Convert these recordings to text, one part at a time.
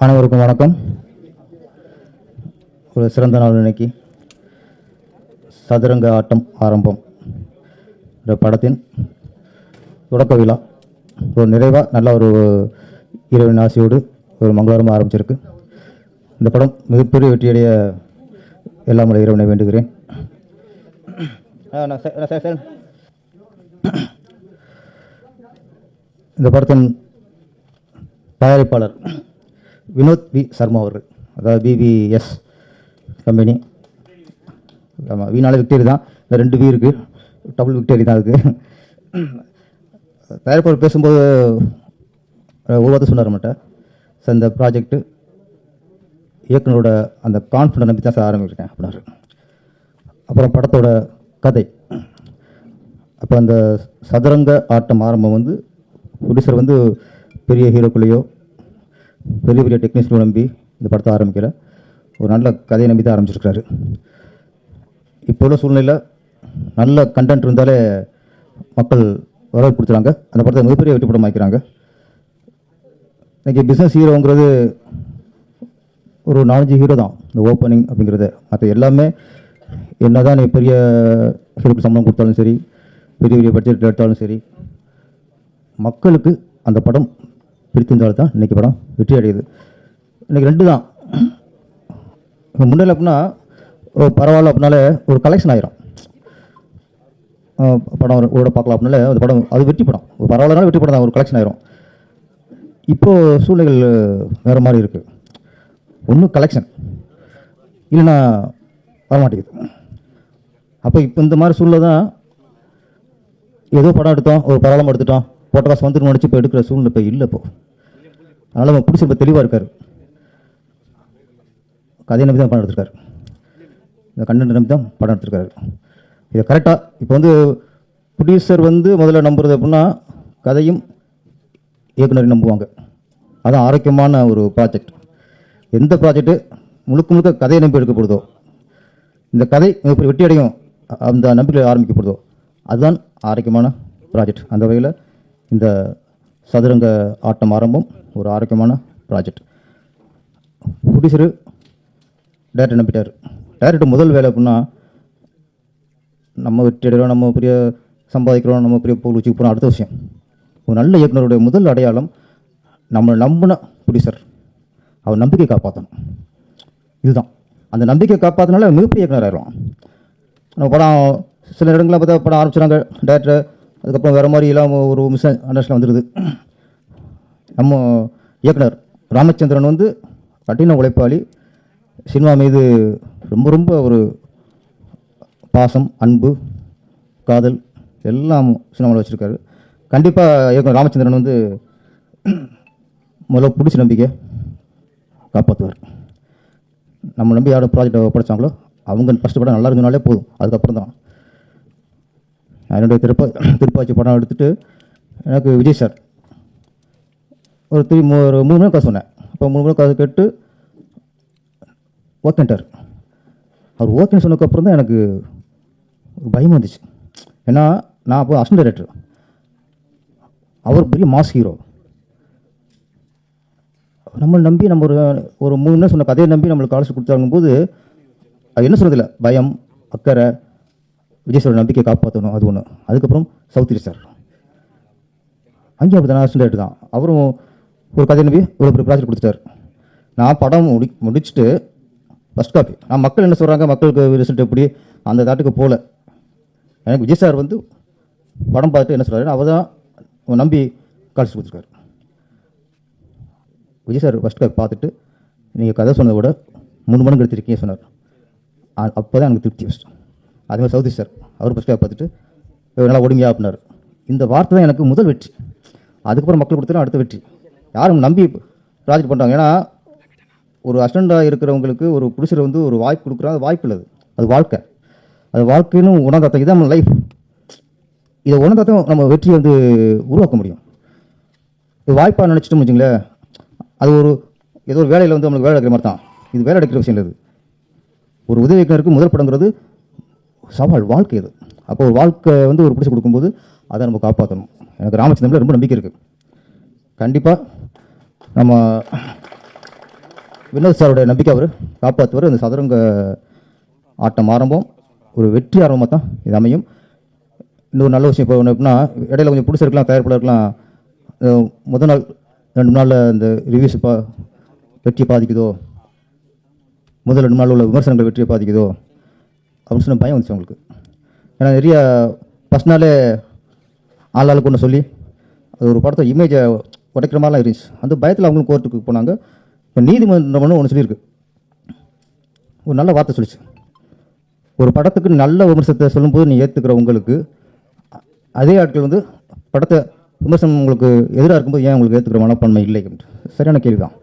அனைவருக்கும் வணக்கம். ஒரு சிறந்த நாள் இன்னைக்கு. சதுரங்க ஆட்டம் ஆரம்பம் படத்தின் தொடக்க விழா ஒரு நிறைவாக நல்ல ஒரு இறைவன் ஆசையோடு ஒரு மங்களகரமாக ஆரம்பிச்சிருக்கு. இந்த படம் மிகப்பெரிய வெற்றியடைய எல்லாம் இறைவனை வேண்டுகிறேன். இந்த படத்தின் தயாரிப்பாளர் வினோத் வி சர்மா அவர்கள், அதாவது பிபிஎஸ் கம்பெனி. ஆமாம், வீணால விக்டரி தான், இந்த 2 வி இருக்குது, டபுள் விக்டரி தான் இருக்குது. தயாரிப்பாளர் பேசும்போது ஒரு வார்த்தை சொன்னார் நம்மகிட்ட, சார் இந்த ப்ராஜெக்ட்டு இயக்குனரோட அந்த கான்ஃபிடன்ட் நம்பி தான் சார் ஆரம்பிச்சிருக்கேன் அப்படின்னாரு. அப்புறம் படத்தோட கதை, அப்போ அந்த சதுரங்க ஆட்டம் ஆரம்பம் வந்து ப்ரொடியூசர் வந்து பெரிய ஹீரோக்குள்ளேயோ பெரிய பெரிய டெக்னீஷியனோ நம்பி இந்த படத்தை ஆரம்பிக்கல, ஒரு நல்ல கதையை நம்பி தான் ஆரம்பிச்சிருக்காரு. இப்போ உள்ள சூழ்நிலையில் நல்ல கண்டென்ட் இருந்தாலே மக்கள் வரவு கொடுத்துறாங்க, அந்த படத்தை மிகப்பெரிய வெற்றி படம் ஆக்கிறாங்க. இன்றைக்கி பிஸ்னஸ் ஹீரோங்கிறது ஒரு 4-5 ஹீரோ தான் இந்த ஓப்பனிங் அப்படிங்கிறது. மற்ற எல்லாமே என்ன தான் நீ பெரிய ஹீரோக்கு சம்பளம் கொடுத்தாலும் சரி, பெரிய பெரிய பட்ஜெட் எடுத்தாலும் சரி, மக்களுக்கு அந்த படம் பிடித்திருந்தாலும் தான் இன்றைக்கி படம் வெற்றி அடையுது. இன்றைக்கி 2 தான். முன்னில் அப்படின்னா பரவாயில்ல அப்படின்னாலே ஒரு கலெக்ஷன் ஆயிரும். படம் ஒரு பார்க்கலாம் அப்படின்னாலே அந்த படம் அது வெற்றி படம், ஒரு பரவாயில்லனாலும் வெற்றி படம் தான், ஒரு கலெக்ஷன் ஆயிரும். இப்போது சூழ்நிலைகள் வேறு மாதிரி இருக்குது. ஒன்றும் கலெக்ஷன் இல்லைன்னா வரமாட்டேங்குது. அப்போ இப்போ இந்த மாதிரி சூழ்நிலை தான், ஏதோ படம் எடுத்தோம், ஒரு பரவாயில்லாமல் எடுத்துட்டோம், போட்ட காசு வந்துட்டு நினச்சி இப்போ எடுக்கிற சூழ்நிலை இப்போ இல்லை. இப்போ அதனால் நம்ம பிடிச்சி இப்போ தெளிவாக இருக்கார். கதையை நம்பி தான் படம் எடுத்திருக்காரு, இந்த கண்டென்ட் நம்பி தான் படம் எடுத்திருக்காரு. இதை கரெக்டாக இப்போ வந்து ப்ரொடியூசர் வந்து முதல்ல நம்புறது அப்படின்னா கதையும் இயக்குனரையும் நம்புவாங்க. அதுதான் ஆரோக்கியமான ஒரு ப்ராஜெக்ட். எந்த ப்ராஜெக்ட்டு முழுக்க முழுக்க கதையை நம்பி எடுக்கப்படுதோ, இந்த கதை இப்படி வெற்றி அடையும் அந்த நம்பிக்கையில் ஆரம்பிக்கப்படுதோ, அதுதான் ஆரோக்கியமான ப்ராஜெக்ட். அந்த வகையில் இந்த சதுரங்க ஆட்டம் ஆரம்பம் ஒரு ஆரோக்கியமான ப்ராஜெக்ட். ப்ரொடியூசரு டேரக்டர் நம்பிட்டார். டேரக்டர் முதல் வேலை அப்படின்னா நம்ம வெற்றி அடைகிறோம், நம்ம பெரிய சம்பாதிக்கிறோம், நம்ம பெரிய பொருள் வச்சுக்க போகிறோம், அடுத்த விஷயம். ஒரு நல்ல இயக்குனருடைய முதல் அடையாளம் நம்மளை நம்பின ப்ரொடியூசர், அவர் நம்பிக்கை காப்பாற்றணும். இதுதான் அந்த நம்பிக்கை காப்பாற்றினால மிகப்பெரிய இயக்குனர் ஆயிடுவான். நம்ம படம் சில இடங்களில் பார்த்தா படம் ஆரம்பிச்சுறாங்க டேரக்டர், அதுக்கப்புறம் வேறு மாதிரி எல்லாம் ஒரு மிஸ் அண்டர்ஸ்டாண்ட் வந்துடுது. நம்ம இயக்குனர் ராமச்சந்திரன் வந்து கடின உழைப்பாளி, சினிமா மீது ரொம்ப ரொம்ப ஒரு பாசம், அன்பு, காதல் எல்லாம் சினிமாவில் வச்சுருக்காரு. கண்டிப்பாக இயக்குனர் ராமச்சந்திரன் வந்து முதல்ல பிடிச்ச நம்பிக்கை காப்பாற்றுவார். நம்ம நம்பி யாரும் ப்ராஜெக்டை ஒப்படைச்சாங்களோ அவங்க ஃபஸ்ட்டு படம் நல்லா இருந்தனாலே போதும், அதுக்கப்புறம் தான். என்னுடைய திருப்பாச்சி படம் எடுத்துகிட்டு எனக்கு விஜய் சார் ஒரு 3 மணி நேரம் காசு சொன்னேன். அப்போ 3 மணி நேரம் காசு கேட்டு ஓகேன்ட்டார். அவர் ஓகேன்னு சொன்னதுக்கப்புறம் தான் எனக்கு பயம் வந்துச்சு. ஏன்னா நான் அப்போ அசிஸ்டன்ட் டைரக்டர், அவர் பெரிய மாஸ் ஹீரோ. நம்மளை நம்பி நம்ம ஒரு 3 நேரம் சொன்ன கதையை நம்பி நம்மளுக்கு காலேஜ் கொடுத்தாங்கும்போது அது என்ன சொல்கிறதில்ல, பயம், அக்கறை, விஜய் சார் நம்பிக்கை காப்பாற்றணும், அது ஒன்று. அதுக்கப்புறம் சௌத்ரி சார் அங்கேயும் அப்படி தான் அசிஸ்டன்ட் டைரக்டர் தான். அவரும் ஒரு கதையை நம்பி ஒரு ப்ராஜெக்ட் கொடுத்துட்டார். நான் படம் முடிச்சுட்டு ஃபஸ்ட் காப்பி நான் மக்கள் என்ன சொல்கிறாங்க, மக்களுக்கு ரிசல்ட் எப்படி அந்த தாட்டுக்கு போகல. எனக்கு விஜய் சார் வந்து படம் பார்த்துட்டு என்ன சொல்கிறாரு, அவர் தான் நம்பி காலேஜ் கொடுத்துருக்காரு. விஜய் சார் ஃபஸ்ட் காப்பி பார்த்துட்டு நீங்கள் கதை சொன்னதை விட 3 மடங்கு எடுத்திருக்கீங்க சொன்னார். அப்போ தான் எனக்கு திருப்தி ஃபஸ்ட்டு. அதேமாதிரி சௌத்ரி சார் அவர் ஃபஸ்ட் காப்பி பார்த்துட்டு நல்லா ஒடுங்கியா அப்படின்னாரு. இந்த வார்த்தை தான் எனக்கு முதல் வெற்றி. அதுக்கப்புறம் மக்கள் கொடுத்தாலும் அடுத்த வெற்றி. யாரும் நம்பி ப்ராஜெக்ட் பண்ணுறாங்க. ஏன்னா ஒரு அசிஸ்டண்டாக இருக்கிறவங்களுக்கு ஒரு ப்ரொடியூசர் வந்து ஒரு வாய்ப்பு கொடுக்குறாங்க, அது வாய்ப்பு இல்லை, அது வாழ்க்கை. அது வாழ்க்கைன்னு உணர்ந்தாத்தான் இதான் நம்ம லைஃப். இதை உணர்ந்தாத்தான் நம்ம வெற்றியை வந்து உருவாக்க முடியும். இது வாய்ப்பாக நினச்சிட்டோம் வச்சுங்களேன், அது ஏதோ ஒரு வேலையில் வந்து நம்மளுக்கு வேலை எடுக்கிற மாதிரி தான். இது வேலை எடுக்கிற விஷயம் இல்லை. இது ஒரு உதவி இயக்குனருக்கு முதல் படங்கிறது சவால், வாழ்க்கை இது. அப்போ ஒரு வாழ்க்கை வந்து ஒரு பிடிச்சி கொடுக்கும்போது அதை நம்ம காப்பாற்றணும். எனக்கு ராமச்சந்திரனில் ரொம்ப நம்பிக்கை இருக்குது. கண்டிப்பாக நம்ம வினோத் சாரோட நம்பிக்கை அவர் காப்பாற்றுவார். இந்த சதுரங்க ஆட்டம் ஆரம்பம் ஒரு வெற்றி ஆரம்பமாக தான் இது அமையும். இன்னொரு நல்ல விஷயம் இப்போ ஒன்று எப்படின்னா, இடையில கொஞ்சம் பிடிச்சிருக்கலாம், தயாரிப்பாளருக்கலாம் முதல் நாள் 2 நாளில் இந்த ரிவ்யூஸ் வெற்றியை பாதிக்குதோ, முதல் 2 நாள் உள்ள விமர்சனங்கள் வெற்றியை பாதிக்குதோ அப்படின்னு சொன்ன பயம் வந்துச்சு அவங்களுக்கு. ஏன்னா நிறைய ஃபஸ்ட் நாளே ஆளாளுக்கு ஒன்று சொல்லி அது ஒரு படத்தை இமேஜை உடைக்கிற மாதிரிலாம் இருந்துச்சு. அந்த பயத்தில் அவங்களும் கோர்ட்டுக்கு போனாங்க. இப்போ நீதிமன்றம்னு ஒன்று சொல்லியிருக்கு, ஒரு நல்ல வார்த்தை சொல்லிச்சு. ஒரு படத்துக்கு நல்ல விமர்சனத்தை சொல்லும்போது நீ ஏற்றுக்கிற உங்களுக்கு அதே ஆட்கள் வந்து படத்தை விமர்சனம் உங்களுக்கு எதிராக இருக்கும்போது ஏன் உங்களுக்கு ஏற்றுக்கிற மனப்பான்மை இல்லை? சரியான கேள்வி தான்.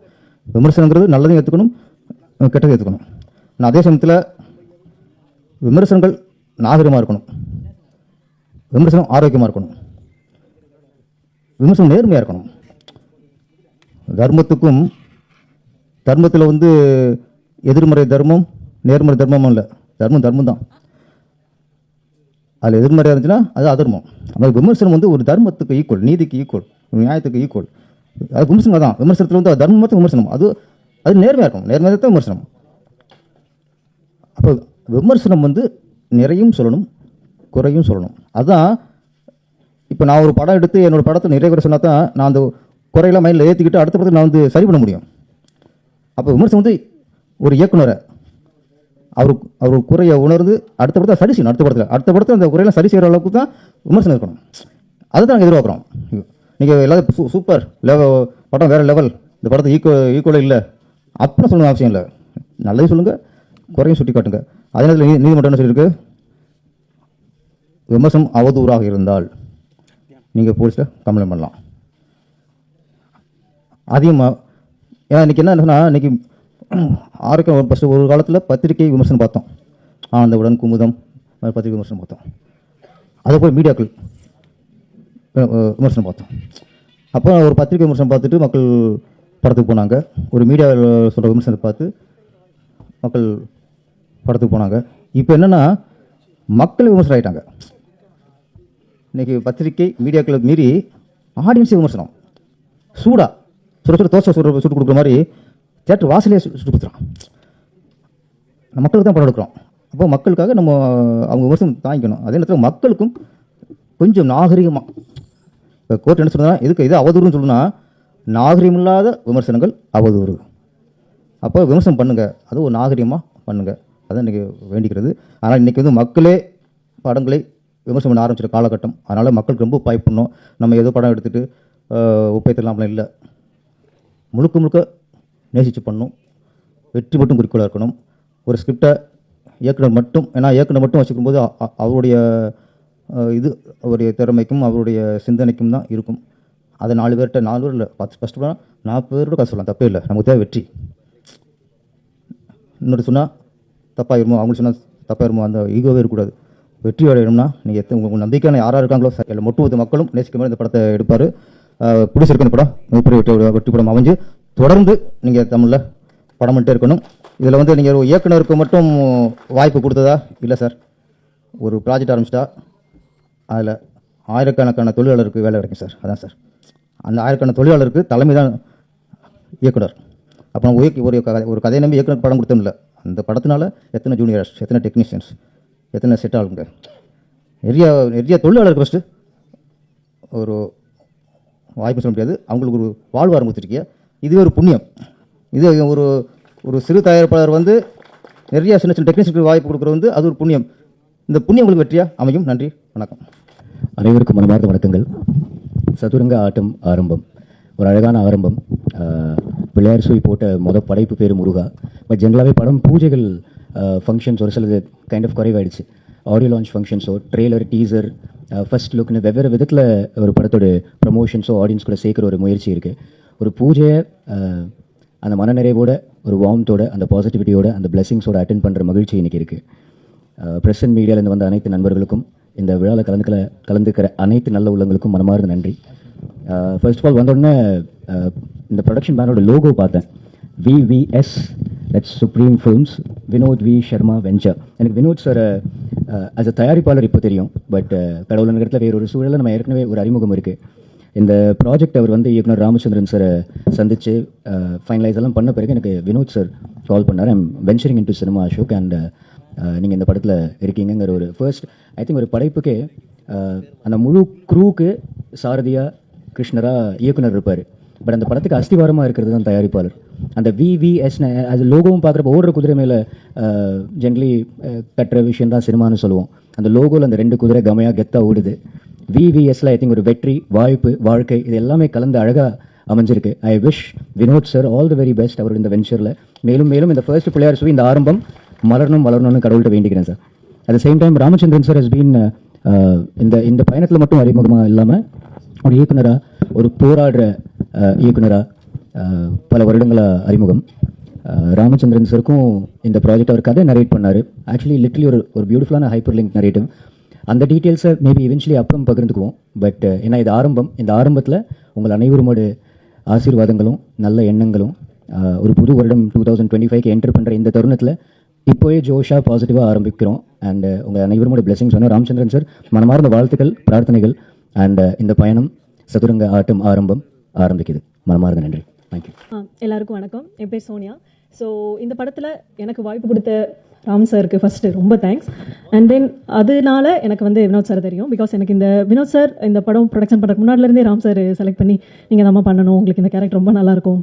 விமர்சனங்கிறது நல்லதையும் ஏற்றுக்கணும், கெட்டதை ஏற்றுக்கணும். ஆனால் அதே சமயத்தில் விமர்சனங்கள் நாகரிகமாக இருக்கணும், விமர்சனம் ஆரோக்கியமாக இருக்கணும், விமர்சனம் நேர்மையாக இருக்கணும். தர்மத்துக்கும் தர்மத்தில் வந்து எதிர்மறை தர்மம் நேர்மறை தர்மமும் இல்லை, தர்மம் தர்மம் தான். அதில் எதிர்மறையாக இருந்துச்சுன்னா அது அதர்மம். அதாவது விமர்சனம் வந்து ஒரு தர்மத்துக்கு ஈக்குவல், நீதிக்கு ஈக்குவல், நியாயத்துக்கு ஈக்குவல். அது விமர்சனம் தான். விமர்சனத்தில் வந்து தர்மத்தை விமர்சனம், அது நேர்மையாக இருக்கும், நேர்மையாக தான் விமர்சனம். அப்போ விமர்சனம் வந்து நிறையும் சொல்லணும், குறையும் சொல்லணும். அதுதான் இப்போ நான் ஒரு படம் எடுத்து என்னோடய படத்தை நிறைய குறை சொன்னால் தான் நான் அந்த குறையெல்லாம் மைண்டில் ஏற்றிக்கிட்டு அடுத்த படத்தை நான் வந்து சரி பண்ண முடியும். அப்போ விமர்சனம் வந்து ஒரு இயக்குனரை அவர் குறையை உணர்ந்து அடுத்த படத்தை சரி செய்யணும். அடுத்த படத்தில் அந்த குறையெல்லாம் சரி செய்கிற அளவுக்கு தான் விமர்சனம் இருக்கணும். அதுதான் நாங்கள் எதிர்பார்க்குறோம். நீங்கள் எல்லாரும் சூப்பர் படம் வேறு லெவல், இந்த படத்தை ஈக்குவலாக இல்லை அப்படின்னு சொல்லணும் அவசியம் இல்லை. நல்லது சொல்லுங்கள், குறையும் சுட்டி காட்டுங்க. அதே நேரத்தில் நீதிமன்றம் என்ன சொல்லியிருக்கு, விமர்சனம் அவதூறாக இருந்தால் நீங்கள் போலீஸில் கம்ப்ளைண்ட் பண்ணலாம். அதிகமாக ஏன்னா இன்றைக்கி என்ன சொன்னால், இன்றைக்கி ஆரோக்கியம் ஃபஸ்ட்டு ஒரு காலத்தில் பத்திரிகை விமர்சனம் பார்த்தோம், ஆனந்தவுடன், குமுதம் பத்திரிகை விமர்சனம் பார்த்தோம். அதே போல் மீடியாக்கள் விமர்சனம் பார்த்தோம். அப்போ ஒரு பத்திரிகை விமர்சனம் பார்த்துட்டு மக்கள் படத்துக்கு போனாங்க, ஒரு மீடியாவில் சொல்கிற விமர்சனத்தை பார்த்து மக்கள் படத்துக்கு போனாங்க. இப்போ என்னென்னா மக்கள் விமர்சனம் ஆகிட்டாங்க. இன்றைக்கி பத்திரிகை மீடியாக்களை மீறி ஆடியன்ஸே விமர்சனம் சூடாக சுட தோசை சுட்டு கொடுக்குற மாதிரி தேட்டர் வாசலையே சுட்டு கொடுத்துறான். மக்களுக்கு தான் படம் எடுக்கிறோம். அப்போ மக்களுக்காக நம்ம அவங்க விமர்சனம் தாங்கிக்கணும். அதே நேரத்தில் மக்களுக்கும் கொஞ்சம் நாகரிகமாக, இப்போ கோர்ட் என்ன சொல்லுன்னா இது அவதூறுன்னு சொல்லுன்னா, நாகரிகம் இல்லாத விமர்சனங்கள் அவதூறு. அப்போ விமர்சனம் பண்ணுங்கள், அது ஒரு நாகரிகமாக பண்ணுங்கள், அதான் இன்றைக்கி வேண்டிக்கிறது. ஆனால் இன்றைக்கி வந்து மக்களே படங்களை விமர்சனம் பண்ண ஆரம்பிச்சிட காலகட்டம். அதனால் மக்களுக்கு ரொம்ப பயப்படணும். நம்ம ஏதோ படம் எடுத்துகிட்டு உப்பேத்தலாம்லாம் இல்லை, முழுக்க முழுக்க நேசித்து பண்ணணும், வெற்றி மட்டும் குறிக்கோளாக இருக்கணும். ஒரு ஸ்கிரிப்டை இயக்குனர் மட்டும், ஏன்னா இயக்குனர் மட்டும் வச்சுக்கும்போது அவருடைய அவருடைய திறமைக்கும் அவருடைய சிந்தனைக்கும் தான் இருக்கும். அதை 4 பேர் இல்லை ஃபஸ்ட்டு 40 பேரோட கதை சொல்லலாம், தப்பே இல்லை. நமக்கு தேவை வெற்றி. இன்னொரு சொன்னால் தப்பாயிருமோ, அவங்களுக்கு சொன்னால் தப்பாயிருமோ, அந்த ஈகோவே இருக்கக்கூடாது. வெற்றி அடையணும்னா நீங்கள் உங்களுக்கு நம்பிக்கையான யாராக இருக்காங்களோ இல்லை ஒட்டுமொத்த மக்களும் நேசிக்க மாதிரி இந்த படத்தை எடுப்பார். பிடிச்சிருக்கு இந்த படம், மிகப்பெரிய வெற்றி படம் அமைஞ்சு தொடர்ந்து நீங்கள் தமிழில் படம் பண்ணிட்டே இருக்கணும். இதில் வந்து நீங்கள் ஒரு இயக்குனருக்கு மட்டும் வாய்ப்பு கொடுத்ததா இல்லை சார். ஒரு ப்ராஜெக்ட் ஆரம்பிச்சிட்டா அதில் ஆயிரக்கணக்கான தொழிலாளருக்கு வேலை கிடைக்கும் சார். அதான் சார், அந்த ஆயிரக்கணக்கான தொழிலாளருக்கு தலைமை தான் இயக்குனர். அப்போ நம்ம ஒரு கதையை நம்பி இயக்குனர் படம் கொடுத்தோம் இல்லை, அந்த படத்தினால எத்தனை ஜூனியர்ஸ், எத்தனை டெக்னீஷியன்ஸ், எத்தனை செட் ஆளுங்க, நிறைய தொழிலாளருக்கு ஃபஸ்ட்டு ஒரு வாய்ப்பு சொல்ல முடியாது, அவங்களுக்கு ஒரு வாழ்வாரம் கொடுத்துருக்கிய. இதுவே ஒரு புண்ணியம். இது ஒரு சிறு தயாரிப்பாளர் வந்து நிறைய சின்ன டெக்னீஷியனுக்கு வாய்ப்பு கொடுக்குறது வந்து அது ஒரு புண்ணியம். இந்த புண்ணியம் உங்களுக்கு வெற்றியாக அமையும். நன்றி, வணக்கம். அனைவருக்கும் மனமார்ந்த வணக்கங்கள். சதுரங்க ஆட்டம் ஆரம்பம் ஒரு அழகான ஆரம்பம். பிள்ளையார் சுவை போட்ட படைப்பு பேர் முருகா. பட் ஜென்ரலாகவே படம் பூஜைகள் ஃபங்க்ஷன்ஸ் ஒரு சிலது கைண்ட் ஆஃப் குறைவாயிடுச்சு. ஆடியோ லான்ச் ஃபங்க்ஷன்ஸோ ட்ரெய்லர் டீசர் ஃபர்ஸ்ட் லுக்னு வெவ்வேறு விதத்தில் ஒரு படத்தோட ப்ரமோஷன்ஸோ ஆடியன்ஸ் கூட சேர்க்குற ஒரு முயற்சி இருக்குது. ஒரு பூஜையை அந்த மனநிறைவோட, ஒரு வார்ம்த்தோட, அந்த பாசிட்டிவிட்டியோட, அந்த பிளெஸிங்ஸோட அட்டென்ட் பண்ணுற மகிழ்ச்சி இன்றைக்கி இருக்குது. ப்ரெஸ் அண்ட் மீடியாவிலேருந்து வந்த அனைத்து நண்பர்களுக்கும், இந்த விழாவில் கலந்துக்கிற அனைத்து நல்ல உள்ளங்களுக்கும் மனமார்ந்த நன்றி. ஃபர்ஸ்ட் ஆஃப் ஆல் வந்தோடனே இந்த ப்ரொடக்ஷன் பேனோட லோகோ பார்த்தேன். VVS, that's Supreme Films, Vinod V Sharma venture. எனக்கு வினோத் சார் ஆஸ் அ தயாரிப்பாளர் இப்போ தெரியும். பட் கடவுள் நகரத்தில் வேறொரு சூழலில் நம்ம ஏற்கனவே ஒரு அறிமுகம் இருக்குது. இந்த ப்ராஜெக்ட் அவர் வந்து இயக்குனர் ராமச்சந்திரன் சாரை சந்தித்து ஃபைனலைஸ் எல்லாம் பண்ண பிறகு எனக்கு வினோத் சார் கால் பண்ணார். I'm venturing into cinema Ashok and நீங்கள் இந்த படத்தில் இருக்கீங்கிற ஒரு ஃபர்ஸ்ட் ஐ திங்க் ஒரு படைப்புக்கே அந்த முழு க்ரூக்கு சாரதியாக கிருஷ்ணராக இயக்குனர் இருப்பார். பட் அந்த படத்துக்கு அஸ்திவாரமாக இருக்கிறது தான் தயாரிப்பாளர். அந்த VVS அது லோகோவும் பார்க்குறப்ப ஓடுற குதிரை மேலே ஜென்ரலி கட்டுற விஷயம் தான் சினிமான்னு சொல்லுவோம். அந்த லோகோவில் அந்த 2 குதிரை கமையாக கெத்தாக ஓடுது. VVSல ஐ திங்க் ஒரு வெற்றி, வாய்ப்பு, வாழ்க்கை இது எல்லாமே கலந்து அழகாக அமைஞ்சிருக்கு. I wish Vinoth sir all the very best அவர் இந்த வெஞ்சரில். மேலும் மேலும் இந்த ஃபர்ஸ்ட் பிள்ளையார் சுவி இந்த ஆரம்பம் வளரணும்னு கடவுள்கிட்ட வேண்டிக்கிறேன் sir. At the same time Ramachandran sir has been இந்த பயணத்தில் மட்டும் அறிமுகமாக இல்லாமல் ஒரு இயக்குனராக, ஒரு போராடுற இயக்குனராக பல வருடங்களாக அறிமுகம். ராமச்சந்திரன் சாருக்கும் இந்த ப்ராஜெக்ட் அவர் கதை நரேட் பண்ணார். ஆக்சுவலி லிட்ரலி ஒரு பியூட்டிஃபுல்லான ஹைப்பர் லிங்க் நரேட்டிவ். அந்த டீட்டெயில்ஸை மேபி இவென்ச்சுவலி அப்புறம் பகிர்ந்துக்குவோம். பட் ஏன்னா இது ஆரம்பம். இந்த ஆரம்பத்தில் உங்கள் அனைவருமோட ஆசீர்வாதங்களும் நல்ல எண்ணங்களும் ஒரு புது வருடம் 2025க்கு என்டர் பண்ணுற இந்த தருணத்தில் இப்போவே ஜோஷாக பாசிட்டிவாக ஆரம்பிக்கிறோம். அண்ட் உங்கள் அனைவருமோட பிளெஸிங்ஸ் வேணும். ராமச்சந்திரன் சார் மனமார்ந்த வாழ்த்துக்கள், பிரார்த்தனைகள். அண்ட் இந்த பயணம் சதுரங்க ஆட்டம் ஆரம்பம் ஆரம்பிக்குது. மனமார்ந்த நன்றி. தேங்க்யூ. எல்லாருக்கும் வணக்கம். என் பேர் சோனியா. ஸோ இந்த படத்தில் எனக்கு வாய்ப்பு கொடுத்த ராம் சாருக்கு ஃபஸ்ட்டு ரொம்ப தேங்க்ஸ். அண்ட் தென் அதனால எனக்கு வந்து வினோத் சார் தெரியும். பிகாஸ் எனக்கு இந்த வினோத் சார் இந்த படம் ப்ரொடக்ஷன் பண்ணுறதுக்கு முன்னாடிலேருந்தே ராம் சார் செலக்ட் பண்ணி நீங்கள் தான் பண்ணணும், உங்களுக்கு இந்த கேரக்டர் ரொம்ப நல்லாயிருக்கும்,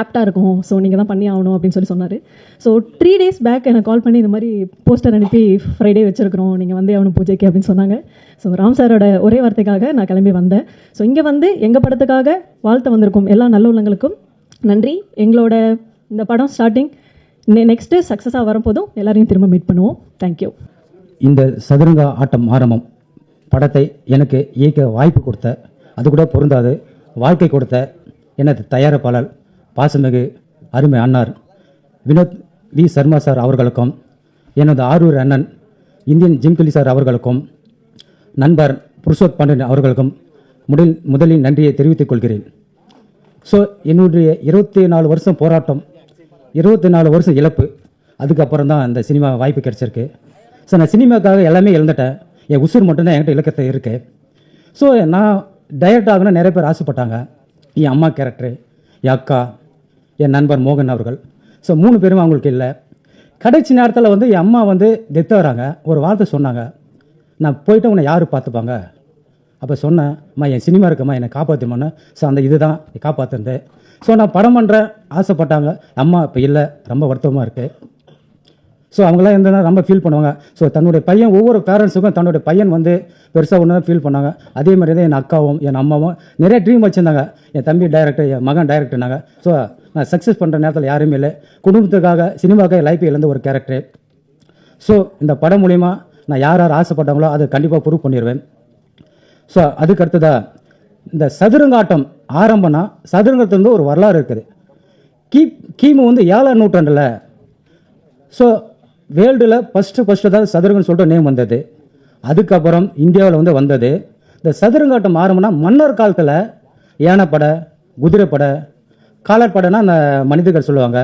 ஆப்டாக இருக்கும், ஸோ நீங்கள் தான் பண்ணி ஆகணும் அப்படின்னு சொன்னார். ஸோ 3 days பேக் எனக்கு கால் பண்ணி இந்த மாதிரி போஸ்டர் அனுப்பி ஃப்ரைடே வச்சுருக்கிறோம், நீங்கள் வந்து அவனு பூஜைக்கு அப்படின்னு சொன்னாங்க. ஸோ ராம் சாரோட ஒரே வார்த்தைக்காக நான் கிளம்பி வந்தேன். ஸோ இங்கே வந்து எங்கள் படத்துக்காக வாழ்த்து வந்திருக்கும் எல்லா நல்ல உள்ளங்களுக்கும் நன்றி. எங்களோட இந்த படம் ஸ்டார்டிங் நெக்ஸ்ட்டு சக்ஸஸாக வரும்போதும் எல்லாரையும் திரும்ப மீட் பண்ணுவோம். தேங்க்யூ. இந்த சதுரங்க ஆட்டம் ஆரம்பம் படத்தை எனக்கு இயக்க வாய்ப்பு கொடுத்த, அது கூட பொருந்தாது, வாழ்க்கை கொடுத்த எனது தயாரிப்பாளர் பாசமிகு அருமை அண்ணார் வினோத் வி சர்மா சார் அவர்களுக்கும், எனது ஆரூர் அண்ணன் இந்தியன் ஜிம்கிலி சார் அவர்களுக்கும், நண்பர் புருஷோத் பாண்டியன் அவர்களுக்கும் முதலில் நன்றியை தெரிவித்துக் கொள்கிறேன். ஸோ என்னுடைய 24 வருஷம் போராட்டம், 24 வருஷம் இழப்பு, அதுக்கப்புறம் தான் அந்த சினிமா வாய்ப்பு கிடைச்சிருக்கு. ஸோ நான் சினிமாக்காக எல்லாமே இழந்துட்டேன். என் உசுர் மட்டும்தான் என்கிட்ட இலக்கத்தை இருக்குது. ஸோ நான் டைரக்ட் ஆகணும்னு நிறைய பேர் ஆசைப்பட்டாங்க. என் அம்மா கேரக்டரு, என் அக்கா, என் நண்பர் மோகன் அவர்கள். ஸோ 3 பேரும் அவங்களுக்கு இல்லை. கடைசி நேரத்தில் வந்து என் அம்மா வந்து டெத் ஆகிறாங்க. ஒரு வார்த்தை சொன்னாங்க, நான் போயிட்டு உன்னை யார் பார்த்துப்பாங்க? அப்போ சொன்னேன், அம்மா என் சினிமா இருக்குமா, என்னை காப்பாற்றுமான்னு. ஸோ அந்த இதுதான் காப்பாற்றுறது. ஸோ நான் படம் பண்ணுறேன் ஆசைப்பட்டாங்க. அம்மா இப்போ இல்லை, ரொம்ப வருத்தமாக இருக்குது. ஸோ அவங்களாம் இருந்ததுனா ரொம்ப ஃபீல் பண்ணுவாங்க. ஸோ தன்னுடைய பையன், ஒவ்வொரு பேரண்ட்ஸுக்கும் தன்னுடைய பையன் வந்து பெருசாக ஒன்று ஃபீல் பண்ணாங்க. அதே மாதிரி தான் என் அக்காவும் என் அம்மாவும் நிறைய ட்ரீம் வச்சுருந்தாங்க. என் தம்பி டைரக்டர், என் மகன் டைரக்டர்னாங்க. ஸோ நான் சக்ஸஸ் பண்ணுற நேரத்தில் யாருமே இல்லை. குடும்பத்துக்காக சினிமாக்காக லைஃப் இழந்த ஒரு கேரக்டர். ஸோ இந்த படம் மூலிமா நான் யார் யார் ஆசைப்பட்டாங்களோ அதை கண்டிப்பாக ப்ரூவ் பண்ணிடுவேன். ஸோ அதுக்கடுத்ததாக இந்த சதுரங்காட்டம் ஆரம்பம்னா சதுரங்கத்துலேருந்து ஒரு வரலாறு இருக்குது. கிமு வந்து 7ஆம் நூற்றாண்டில் ஸோ வேர்ல்டில் ஃபஸ்ட்டு தான் சதுரங்கன்னு சொல்லிட்டு நேம் வந்தது. அதுக்கப்புறம் இந்தியாவில் வந்து வந்தது. இந்த சதுரங்காட்டம் ஆரம்பம்னா மன்னர் காலத்தில் யானைப்படை, குதிரைப்படை, காலாட்படைனா அந்த மனிதர்கள் சொல்லுவாங்க,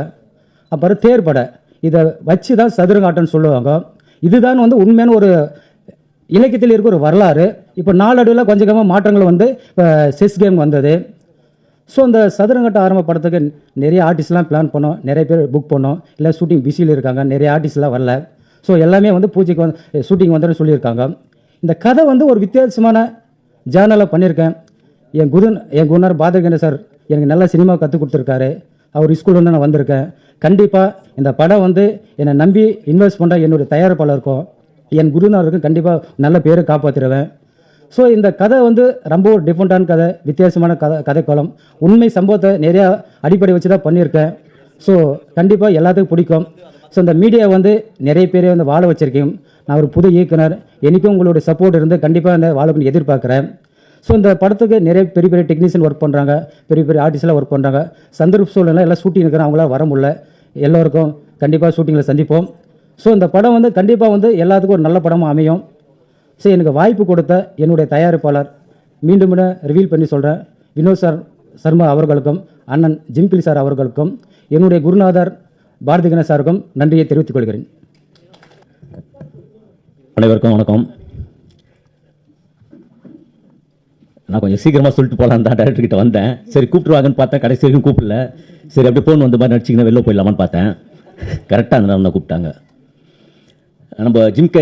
அப்புறம் தேர்ப்படை, இதை வச்சு தான் சதுரங்காட்டம்னு சொல்லுவாங்க. இதுதான் வந்து உண்மையான ஒரு இலக்கியத்தில் இருக்க ஒரு வரலாறு. இப்போ நாளடைவில் கொஞ்சம் கொஞ்சமாக மாற்றங்கள் வந்து இப்போ செஸ் கேம் வந்தது. ஸோ இந்த சதுரங்கட்டம் ஆரம்ப படத்துக்கு நிறைய ஆர்டிஸ்ட்லாம் பிளான் பண்ணோம், நிறைய பேர் புக் பண்ணோம், இல்லை ஷூட்டிங் பிஸியில் இருக்காங்க, நிறைய ஆர்டிஸ்ட்லாம் வரல. ஸோ எல்லாமே வந்து பூஜைக்கு வந்து ஷூட்டிங் வந்துன்னு சொல்லியிருக்காங்க. இந்த கதை வந்து ஒரு வித்தியாசமான ஜேர்னலில் பண்ணியிருக்கேன். என் குருநார் பாதகேந்திர சார் எனக்கு நல்லா சினிமா கற்றுக் கொடுத்துருக்காரு. அவர் ஸ்கூல் வந்து நான் வந்திருக்கேன். கண்டிப்பாக இந்த படம் வந்து என்னை நம்பி இன்வெஸ்ட் பண்ணுற என்னுடைய தயாரிப்பாளருக்கும் என் குருநாருக்கும் கண்டிப்பாக நல்ல பேரை காப்பாற்றிடுவேன். ஸோ இந்த கதை வந்து ரொம்ப ஒரு டிஃப்ரெண்ட்டான கதை, வித்தியாசமான கதைக்காலம், உண்மை சம்பவத்தை நிறையா அடிப்படை வச்சு தான் பண்ணியிருக்கேன். ஸோ கண்டிப்பாக எல்லாத்துக்கும் பிடிக்கும். ஸோ இந்த மீடியா வந்து நிறைய பேரை வந்து வாழ வச்சுருக்கேன். நான் ஒரு புது இயக்குனர், எனக்கும் உங்களுடைய சப்போர்ட் இருந்து கண்டிப்பாக இந்த வாழணும்னு எதிர்பார்க்குறேன். ஸோ இந்த படத்துக்கு நிறைய பெரிய பெரிய டெக்னீஷியன் ஒர்க் பண்ணுறாங்க, பெரிய பெரிய ஆர்டிஸ்ட்லாம் ஒர்க் பண்ணுறாங்க. சந்தர்ப்ப சூழ்நிலை எல்லாம் ஷூட்டிங் இருக்கிறாங்க, அவங்களாம் வர முடியல. எல்லோருக்கும் கண்டிப்பாக ஷூட்டிங்கில் சந்திப்போம். ஸோ இந்த படம் வந்து கண்டிப்பாக வந்து எல்லாத்துக்கும் ஒரு நல்ல படமாக அமையும். ஸோ எனக்கு வாய்ப்பு கொடுத்த என்னுடைய தயாரிப்பாளர் மீண்டும் ரிவீல் பண்ணி சொல்கிறேன், வினோத் சர்மா அவர்களுக்கும், அண்ணன் ஜிம்கிலி சார் அவர்களுக்கும், என்னுடைய குருநாதர் பாரதி கணேஷ் சாருக்கும் நன்றியை தெரிவித்துக் கொள்கிறேன். அனைவருக்கும் வணக்கம். நான் கொஞ்சம் சீக்கிரமாக சொல்லிட்டு போகலான்னு தான் டேரக்டர்கிட்ட வந்தேன். சரி கூப்பிட்டுருவாங்கன்னு பார்த்தேன், கடைசி வரைக்கும் கூப்பிடல. சரி அப்படியே ஃபோன் வந்த மாதிரி நடிச்சிங்கன்னா வெளில போயிடலாமான்னு பார்த்தேன். கரெக்டாக அந்த நேரம் தான் கூப்பிட்டாங்க. நம்ம ஜிம்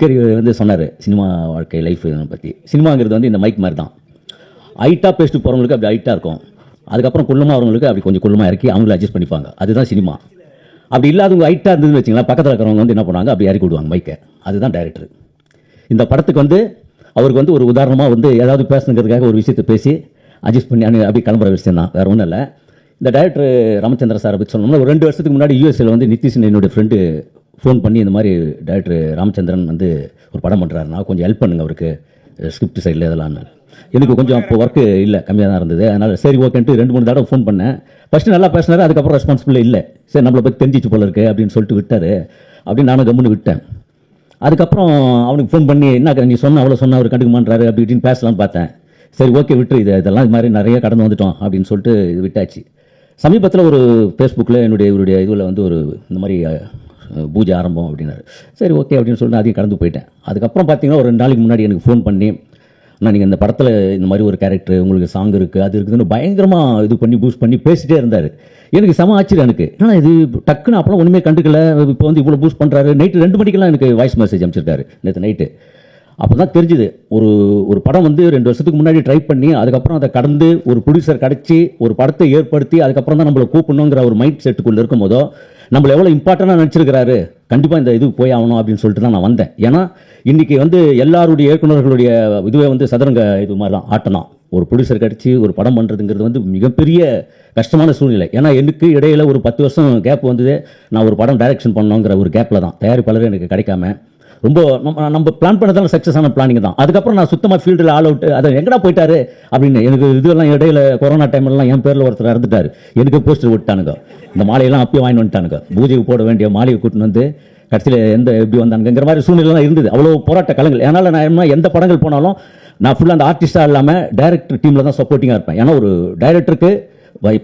கேரி வந்து சொன்னார் சினிமா வாழ்க்கை லைஃப் பற்றி. சினிமாங்கிறது வந்து இந்த மைக் மாதிரி தான். ஹைட்டாக பேசிட்டு போகிறவங்களுக்கு அப்படி ஹைட்டாக இருக்கும், அதுக்கப்புறம் குள்ளமாக வரவங்களுக்கு அப்படி கொஞ்சம் குள்ளமாக இறக்கி அவங்கள அட்ஜஸ்ட் பண்ணிப்பாங்க. அதுதான் சினிமா. அப்படி இல்லாதவங்க ஹைட்டாக இருந்ததுன்னு வச்சிங்களா, பக்கத்தில் இருக்கிறவங்க வந்து என்ன பண்ணுவாங்க, அப்படி இறக்கி விடுவாங்க மைக்கை. அதுதான் டைரக்டர். இந்த படத்துக்கு வந்து அவருக்கு வந்து ஒரு உதாரணமாக வந்து ஏதாவது பேசணுங்கிறதுக்காக ஒரு விஷயத்தை பேசி அட்ஜஸ்ட் பண்ணி அப்படி கிளம்புற விஷயம் தான், வேறு ஒன்றும் இல்லை. இந்த டைரக்டர் ராமச்சந்திர சாரை பற்றி சொல்லணும்னா, ஒரு 2 வருஷத்துக்கு முன்னாடி யூஎஸ்ஏல வந்து நிதிஷ் என்னுடைய ஃப்ரெண்டு ஃபோன் பண்ணி இந்த மாதிரி டைரக்டர் ராமச்சந்திரன் வந்து ஒரு படம் பண்ணுறாருன்னா கொஞ்சம் ஹெல்ப் பண்ணுங்க அவருக்கு ஸ்கிரிப்ட் சைடில் இதெல்லாம்னு. எனக்கு கொஞ்சம் அப்போ ஒர்க்கு இல்லை, கம்மியாக தான் இருந்தது. அதனால் சரி ஓகேன்ட்டு 2-3 தடவை ஃபோன் பண்ணேன். ஃபஸ்ட்டு நல்லா பேசினார், அதுக்கப்புறம் ரெஸ்பான்சிபிள் இல்லை. சரி நம்மளை பற்றி தெரிஞ்சிச்சு போல இருக்கு அப்படின்னு சொல்லிட்டு விட்டார். அப்படின்னு நானும் கம்முன்னு விட்டேன். அதுக்கப்புறம் அவனுக்கு ஃபோன் பண்ணி என்ன நீ சொன்ன அவ்வளோ சொன்ன அவர் கண்டுக்க மாட்டாரு அப்படி இப்படின்னு பேசலாம்னு பார்த்தேன். சரி ஓகே விட்டுரு, இதெல்லாம் இது மாதிரி நிறைய கடந்து வந்துட்டோம் அப்படின்னு சொல்லிட்டு இது விட்டாச்சு. சமீபத்தில் ஒரு ஃபேஸ்புக்கில் இவருடைய இதில் வந்து ஒரு இந்த மாதிரி பூஜை ஆரம்பம் அப்படின்னாரு. சரி ஓகே அப்படின்னு சொல்லிட்டு அதையும் கடந்து போயிட்டேன். அதுக்கப்புறம் பார்த்தீங்கன்னா ஒரு 2 நாளைக்கு முன்னாடி எனக்கு ஃபோன் பண்ணி, நான் நீங்கள் இந்த படத்தில் இந்த மாதிரி ஒரு கேரக்டர் உங்களுக்கு சாங் இருக்குது அது இருக்குதுன்னு பயங்கரமாக இது பண்ணி பூஸ்ட் பண்ணி பேசிட்டே இருந்தார். எனக்கு செம ஆச்சரியம். எனக்கு ஏன்னா இது டக்குன்னு அப்போலாம் ஒன்றுமே கண்டுக்கல. இப்போ வந்து இவ்வளோ பூஸ்ட் பண்ணுறாரு. நைட்டு 2 மணிக்கெல்லாம் எனக்கு வாய்ஸ் மெசேஜ் அனுப்பிச்சிருக்காரு நேற்று நைட்டு. அப்போ தான் தெரிஞ்சுது ஒரு படம் வந்து 2 வருஷத்துக்கு முன்னாடி ட்ரை பண்ணி அதுக்கப்புறம் அதை கடந்து ஒரு ப்ரொடியூசர் கிடச்சி ஒரு படத்தை ஏற்படுத்தி அதுக்கப்புறம் தான் நம்மளை கூப்பிடணுங்கிற ஒரு மைண்ட் செட்டுக்குள்ளே இருக்கும் போதோ நம்மளை எவ்வளோ இம்பார்ட்டண்டாக நினச்சிருக்கிறாரு. கண்டிப்பாக இந்த இது போய் ஆகணும் அப்படின்னு சொல்லிட்டு தான் நான் வந்தேன். ஏன்னா இன்றைக்கி வந்து எல்லாருடைய இயக்குநர்களுடைய இதுவே வந்து சதுரங்க இது மாதிரி தான் ஆட்டணும். ஒரு ப்ரொடியூசர் கிடச்சி ஒரு படம் பண்ணுறதுங்கிறது வந்து மிகப்பெரிய கஷ்டமான சூழ்நிலை. ஏன்னா எனக்கு இடையில ஒரு 10 வருஷம் கேப் வந்தது. நான் ஒரு படம் டைரக்ஷன் பண்ணணுங்கிற ஒரு கேப்பில் தான் தயாரிப்பாளர் எனக்கு கிடைக்காம ரொம்ப நம்ம பிளான் பண்ணதால சக்ஸஸ் ஆன பிளானிங் தான். அதுக்கப்புறம் நான் சுத்தமாக ஃபீல்டில் ஆல் அவுட். அதை எங்கடா போயிட்டாரு அப்படின்னு எனக்கு இதெல்லாம் இடையில கொரோனா டைம்லாம் என் பேரில் ஒருத்தர் இறந்துட்டார். எனக்கு போஸ்டர் விட்டானுங்க. இந்த மாலையெல்லாம் அப்பயே வாங்கி வந்துட்டானுங்க. பூஜைக்கு போட வேண்டிய மாலையை கூட்டின்னு வந்து கடைசியில் எப்படி வந்தானுங்கிற மாதிரி சூழ்நிலாம் இருந்தது. அவ்வளோ போராட்ட கலங்கள். அதனால் நான் எந்த படங்கள் போனாலும் நான் ஃபுல்லாக அந்த ஆர்டிஸ்டாக இல்லாமல் டைரக்டர் டீமில் தான் சப்போர்ட்டிங்காக இருப்பேன். ஏன்னா ஒரு டைரக்டருக்கு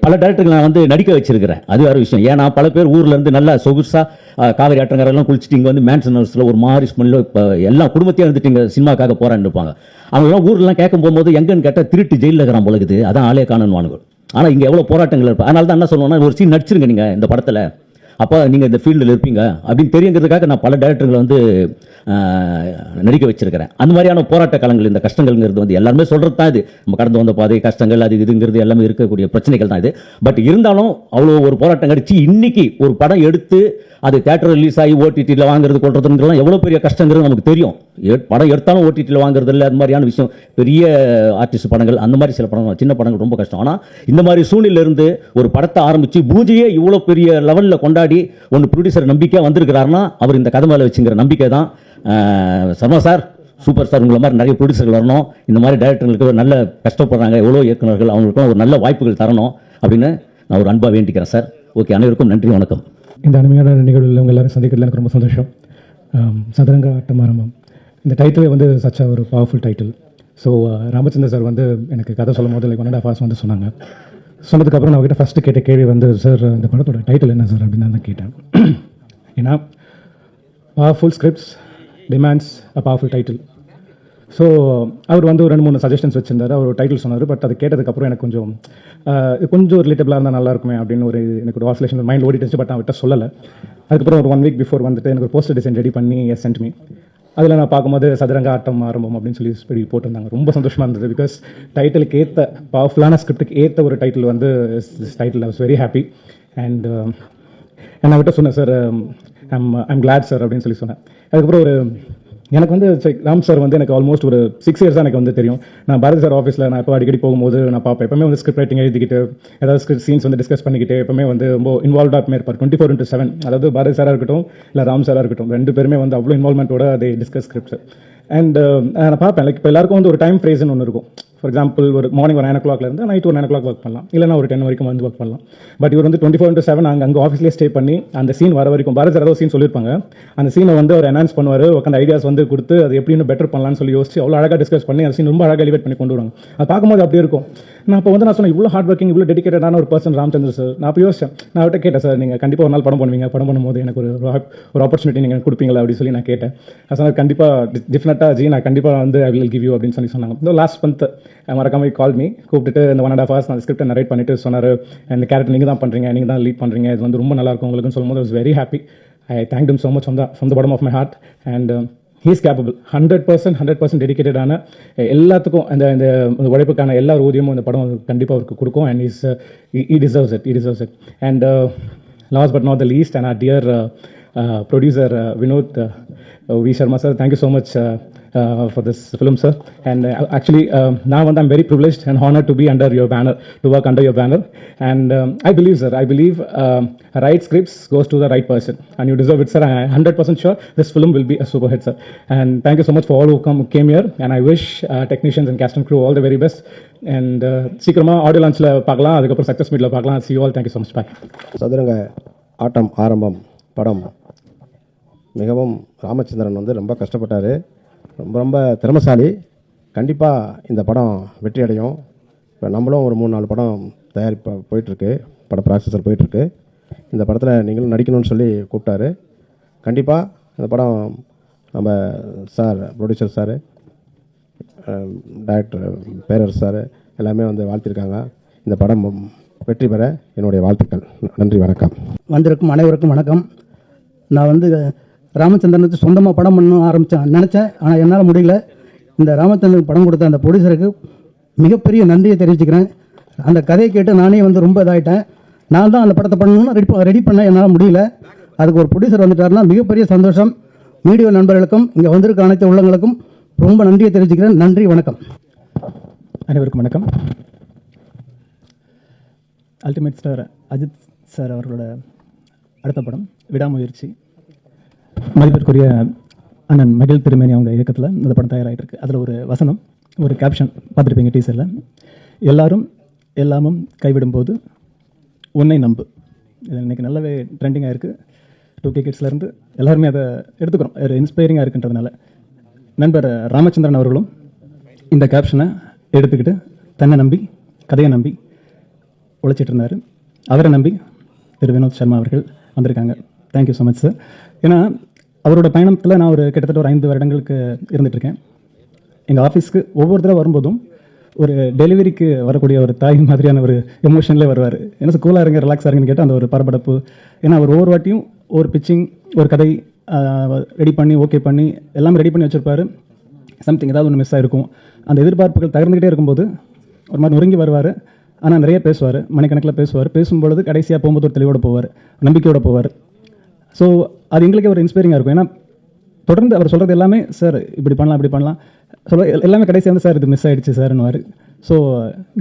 பல டைரக்டர்கள் நான் வந்து நடிக்க வச்சிருக்கிறேன். அது வேறு விஷயம். ஏன்னா பல பேர் ஊர்லேருந்து நல்லா சொகுசாக காவிரி ஆற்றங்கரெல்லாம் குளிச்சுட்டு இங்கே வந்து மேன்சன் ஹவுஸில் ஒரு மாரி ஸ்மெல்லில் இப்போ எல்லாம் குடும்பத்தையும் இருந்துட்டு இங்கே சினிமாக்காக போகிறான்னு இருப்பாங்க. அவங்களாம் ஊர்லாம் கேட்கும் போகும்போது எங்கன்னு கேட்டால் திருட்டு ஜெயிலில் இருக்கிறான் பொழுது அதான் ஆளே காணணுவானுங்க. ஆனால் இங்கே எவ்வளோ போராட்டங்கள் இருப்பேன். அதனால தான் என்ன சொல்லுவோம்னா ஒரு சீன் நடிச்சிருங்க நீங்கள் இந்த படத்தில், அப்போ நீங்கள் இந்த ஃபீல்டில் இருப்பீங்க அப்படின்னு தெரியுங்கிறதுக்காக நான் பல டைரக்டர்களை வந்து நடிக்க வச்சிருக்கிறேன். அந்த மாதிரியான போராட்ட காலங்கள் இந்த கஷ்டங்கள்ங்கிறது வந்து எல்லாருமே சொல்கிறது தான். இது நம்ம கடந்து வந்த பாதை கஷ்டங்கள் அது இதுங்கிறது எல்லாமே இருக்கக்கூடிய பிரச்சனைகள் தான் இது. பட் இருந்தாலும் அவ்வளோ ஒரு போராட்டம் கடிச்சு இன்னைக்கு ஒரு படம் எடுத்து அது தேட்டர் ரிலீஸ் ஆகி ஓடிடியில் வாங்குறது கொள்றதுங்கெல்லாம் எவ்வளோ பெரிய கஷ்டங்கிறது நமக்கு தெரியும். படம் எடுத்தாலும் ஓடிடியில் வாங்குறது இல்லை, அது மாதிரியான விஷயம். பெரிய ஆர்டிஸ்ட் படங்கள் அந்த மாதிரி சில படங்கள் சின்ன படங்கள் ரொம்ப கஷ்டம். ஆனால் இந்த மாதிரி சூழ்நிலையிலிருந்து ஒரு படத்தை ஆரம்பித்து பூஜையே இவ்வளோ பெரிய லெவலில் கொண்டாடி ஒன்று ப்ரொடியூசர் நம்பிக்கையாக வந்திருக்கிறாருன்னா அவர் இந்த கதை மேலே வச்சுங்கிற நம்பிக்கை தான். சர்மா சார் சூப்பர் சார், உங்களை மாதிரி நிறைய ப்ரொடியூசர்கள் வரணும். இந்த மாதிரி டைரக்டர்களுக்கு ஒரு நல்ல கஷ்டப்படுறாங்க எவ்வளோ இயக்குநர்கள், அவங்களுக்கும் ஒரு நல்ல வாய்ப்புகள் தரணும் அப்படின்னு நான் ஒரு அன்பாக வேண்டிக்கிறேன் சார். ஓகே, அனைவருக்கும் நன்றி, வணக்கம். இந்த அருமையான நிகழ்வில் உங்கள் எல்லாரும் சந்திக்கிறதுல எனக்கு ரொம்ப சந்தோஷம். சதுரங்க ஆட்டம் ஆரம்பம் இந்த டைட்டிலே வந்து சச்சா ஒரு powerful title. So Ramachandra sir வந்து எனக்கு கதை சொல்லும் போது லைக் 1.5 hours வந்து சொன்னாங்க. சொன்னதுக்கப்புறம் நான் அவர்கிட்ட ஃபஸ்ட்டு கேட்ட கேள்வி வந்து சார் இந்த படத்தோட டைட்டில் என்ன சார் அப்படின்னு தான் கேட்டேன். ஏன்னா powerful scripts demands a powerful title. So அவர் வந்து ஒரு 2-3 சஜஷன்ஸ் வச்சிருந்தார். அவர் ஒரு டைட்டில் சொன்னார். பட் அது கேட்டதுக்கப்புறம் எனக்கு கொஞ்சம் ரிலேட்டபிளாக இருந்தால் நல்லா இருக்குமே அப்படின்னு எனக்கு ஒரு ஆசோலேஷன் மைண்ட் ஓடிட்டு. பட் நான் அவர்கிட்ட சொல்லலை. அதுக்கப்புறம் ஒரு 1 week பிஃபோர் வந்துட்டு எனக்கு ஒரு போஸ்டர் டிசைன் ரெடி பண்ணி சென்ட் மீ. அதில் நான் பார்க்கும்போது சதுரங்க ஆட்டம் ஆரம்பம் அப்படின்னு சொல்லி போட்டிருந்தாங்க. ரொம்ப சந்தோஷமாக இருந்தது. பிகாஸ் டைட்டிலுக்கு ஏற்ற பவர்ஃபுல்லான ஸ்கிரிப்டுக்கு ஏற்ற ஒரு டைட்டில் வந்து title I was very happy. And நான் விட்ட சொன்னேன் சார் ஐம் கிளாட் சார் அப்படின்னு சொல்லி சொன்னேன். அதுக்கப்புறம் எனக்கு வந்து ராம் சார் வந்து எனக்கு ஆல்மோஸ்ட் ஒரு 6 years எனக்கு வந்து தெரியும். நான் பாரதி சார் ஆஃபீஸில் நான் இப்போ அடிக்கடி போகும்போது நான் பார்ப்பேன். எப்பவுமே வந்து ஸ்கிரிப்ட் ரைட்டிங் எழுதிக்கிட்டு ஏதாவது ஸ்கிரிப்ட் சீன்ஸ் வந்து டிஸ்கஸ் பண்ணிக்கிட்டு எப்பவுமே வந்து ரொம்ப இன்வால்வ்டாக இருப்பார் 24/7. அதாவது பாரதி சாராக இருக்கட்டும் இல்லை ராம் சாராக இருக்கட்டும், 2 பேருமே வந்து அவ்வளோ இன்வால்மெண்ட்டோட அதை டிஸ்கஸ் ஸ்கிரிப்ட்ஸ். அண்ட் நான் பார்ப்பேன் லைக் இப்போ எல்லாருக்கும் வந்து ஒரு டைம் ஃப்ரேஸ்ன்னு ஒன்று இருக்கும். ஃபார் எக்ஸாம்பிள் ஒரு மார்னிங் ஒரு 9 o'clock இருந்து நைட் ஒரு 9 o'clock ஒர்க் பண்ணலாம், இல்லைனா ஒரு 10 வரைக்கும் வந்து ஒர்க் பண்ணலாம். பட் இவர் வந்து 24/7 அங்கே ஆஃபீஸ்லேயே ஸ்டே பண்ணி அந்த சீன் வர வரைக்கும் பாரத் சார் ஏதோ சீன் சொல்லியிருப்பாங்க, அந்த சீனை வந்து அவர் என்ஹான்ஸ் பண்ணுவார், உட்காந்து ஐடியாஸ் வந்து கொடுத்து அது எப்படி இன்னும் பெட்டர் பண்ணலாம்னு சொல்லி யோசிச்சு அவ்வளோ அழகாக டிஸ்கஸ் பண்ணி அந்த சீன் ரொம்ப அழகாக எலிவேட் பண்ணி கொண்டு வருவாங்க. அது பார்க்கும்போது அப்படியே இருக்கும். நான் அப்போ வந்து நான் சொன்னேன், இவ்வளோ ஹார்ட் ஒர்க்கிங் இவ்வளோ டெடிகேட்டடான ஒரு பர்சன் ராமச்சந்திர சார். நான் அப்போ யோசிச்சேன், நான் அவர்கிட்ட கேட்டேன், சார் நீங்கள் கண்டிப்பாக ஒரு நாள் படம் பண்ணுவீங்க, படம் பண்ணும்போது எனக்கு ஒரு ஆப்பர்ச்சுனிட்டி நீங்கள் கொடுப்பீங்களா அப்படின்னு சொல்லி நான் கேட்டேன். அது சொன்னார், கண்டிப்பாக டெஃபினட்டாக ஜி நான் கண்டிப்பாக வந்து ஐ வில் கிவ் யூ அப்படின்னு சொல்லி சொன்னாங்க. இந்த லாஸ்ட் மந்த் மறக்காம கால் மீ கூப்பிட்டுட்டு இந்த 1.5 hours நான் ஸ்கிரிப்டை நரேட் பண்ணிட்டு சொன்னார், இந்த கேரக்டர் நீங்கள் தான் பண்ணுறீங்க, நீங்கள் தான் லீட் பண்ணுறீங்க, இது வந்து ரொம்ப நல்லாயிருக்கும் உங்களுக்குன்னு சொல்லும்போது I was very happy. I thanked him so much from the bottom of my heart and he is capable. 100% டெடிகேட்டடான எல்லாத்துக்கும் இந்த உழைப்புக்கான எல்லா ஊதியமும் இந்த படம் கண்டிப்பாக அவருக்கு கொடுக்கும். And he deserves it. And last but not the least, and our dear producer Vinod V. Sharma sir, thank you so much for this film, sir. And actually now I'm very privileged and honored to be under your banner, to work under your banner. And I believe, sir, right scripts goes to the right person, and you deserve it, sir. I'm 100% sure this film will be a super hit, sir. And thank you so much for all who came here, and I wish technicians and cast and crew all the very best. And சீக்கிரமா audio லான்ச்ல பார்க்கலாம், அதுக்கப்புறம் success மீட்ல பார்க்கலாம். See you all, thank you so much, bye. சதுரங்க ஆட்டம் ஆரம்பம் படம் மிகவும் ராமச்சந்திரன் வந்து ரொம்ப கஷ்டப்பட்டார், ரொம்ப திறமைசாலி. கண்டிப்பாக இந்த படம் வெற்றி அடையும். இப்போ நம்மளும் ஒரு 3-4 படம் தயாரிப்பு போயிட்டுருக்கு, படம் ப்ராசஸில் போயிட்டுருக்கு. இந்த படத்தில் நீங்களும் நடிக்கணும்னு சொல்லி கூப்பிட்டாரு. கண்டிப்பாக இந்த படம் நம்ம சார் ப்ரொடியூசர் சார், டைரக்டர் பேரரசு சார் எல்லாமே வந்து வாழ்த்திருக்காங்க. இந்த படம் வெற்றி பெற என்னுடைய வாழ்த்துக்கள். நன்றி, வணக்கம். வந்திருக்கும் அனைவருக்கும் வணக்கம். நான் வந்து ராமச்சந்திரனுக்கு சொந்தமாக படம் பண்ண நினச்சேன், ஆனால் என்னால் முடியல. இந்த ராமச்சந்திரனுக்கு படம் கொடுத்த அந்த ப்ரொடியூசருக்கு மிகப்பெரிய நன்றியை தெரிவிச்சுக்கிறேன். அந்த கதையை கேட்டு நானே வந்து ரொம்ப இதாகிட்டேன். நான் தான் அந்த படத்தை பண்ணணும்னு ரெடி பண்ண என்னால் முடியல. அதுக்கு ஒரு ப்ரொடியூசர் வந்துட்டாருன்னா மிகப்பெரிய சந்தோஷம். மீடியா நண்பர்களுக்கும் இங்கே வந்திருக்க அனைத்து உள்ளங்களுக்கும் ரொம்ப நன்றியை தெரிவிச்சுக்கிறேன். நன்றி, வணக்கம். அனைவருக்கும் வணக்கம். அல்டிமேட் ஸ்டார் அஜித் சார் அவர்களோட அடுத்த படம் விடாமுயற்சி. மதிப்பிற்குரிய அண்ணன் மகிழ் திருமேனி அவங்க இயக்கத்தில் இந்த படம் தயாராகிட்டு இருக்கு. அதில் ஒரு வசனம், ஒரு கேப்ஷன் பார்த்துருப்பீங்க டீசரில், எல்லாரும் எல்லாமும் கைவிடும்போது உன்னை நம்பு. இது இன்றைக்கி நல்லாவே ட்ரெண்டிங்காக இருக்குது. 2K கிட்ஸ்லேருந்து எல்லாருமே அதை எடுத்துக்கிறோம், ஒரு இன்ஸ்பைரிங்காக இருக்குன்றதுனால. நண்பர் ராமச்சந்திரன் அவர்களும் இந்த கேப்ஷனை எடுத்துக்கிட்டு தன்னை நம்பி கதையை நம்பி உழைச்சிட்டு இருந்தார். அவரை நம்பி திரு வினோத் சர்மா அவர்கள் வந்திருக்காங்க. Thank you so much sir. ஏன்னா அவரோட பயணத்தில் நான் கிட்டத்தட்ட ஒரு 5 வருடங்களுக்கு இருந்துகிட்ருக்கேன். எங்கள் ஆஃபீஸ்க்கு ஒவ்வொரு தடவை வரும்போதும் ஒரு டெலிவரிக்கு வரக்கூடிய ஒரு தாய் மாதிரியான ஒரு எமோஷன்லேயே வருவார். ஏன்னா கூலாக இருங்க, ரிலாக்ஸாக இருங்கன்னு கேட்டால் அந்த ஒரு பரபரப்பு. ஏன்னா அவர் ஒவ்வொரு வாட்டியும் ஒரு பிச்சிங், ஒரு கதை ரெடி பண்ணி ஓகே பண்ணி எல்லாமே ரெடி பண்ணி வச்சுருப்பார். சம்திங் ஏதாவது ஒன்று மிஸ் ஆகிருக்கும். அந்த எதிர்பார்ப்புகள் தகர்ந்துக்கிட்டே இருக்கும்போது ஒரு மாதிரி நொறுங்கி வருவார். ஆனால் நிறைய பேசுவார், மணிக்கணக்கில் பேசுவார். பேசும்பொழுது கடைசியாக போகும்போது ஒரு தெளிவோடு போவார், நம்பிக்கையோடு போவார். ஸோ அது எங்களுக்கே ஒரு இன்ஸ்பைரிங்காக இருக்கும். ஏன்னா தொடர்ந்து அவர் சொல்கிறது எல்லாமே சார் இப்படி பண்ணலாம் இப்படி பண்ணலாம் எல்லாமே கடைசியாக வந்து சார் இது மிஸ் ஆகிடுச்சு சார்னுவார். ஸோ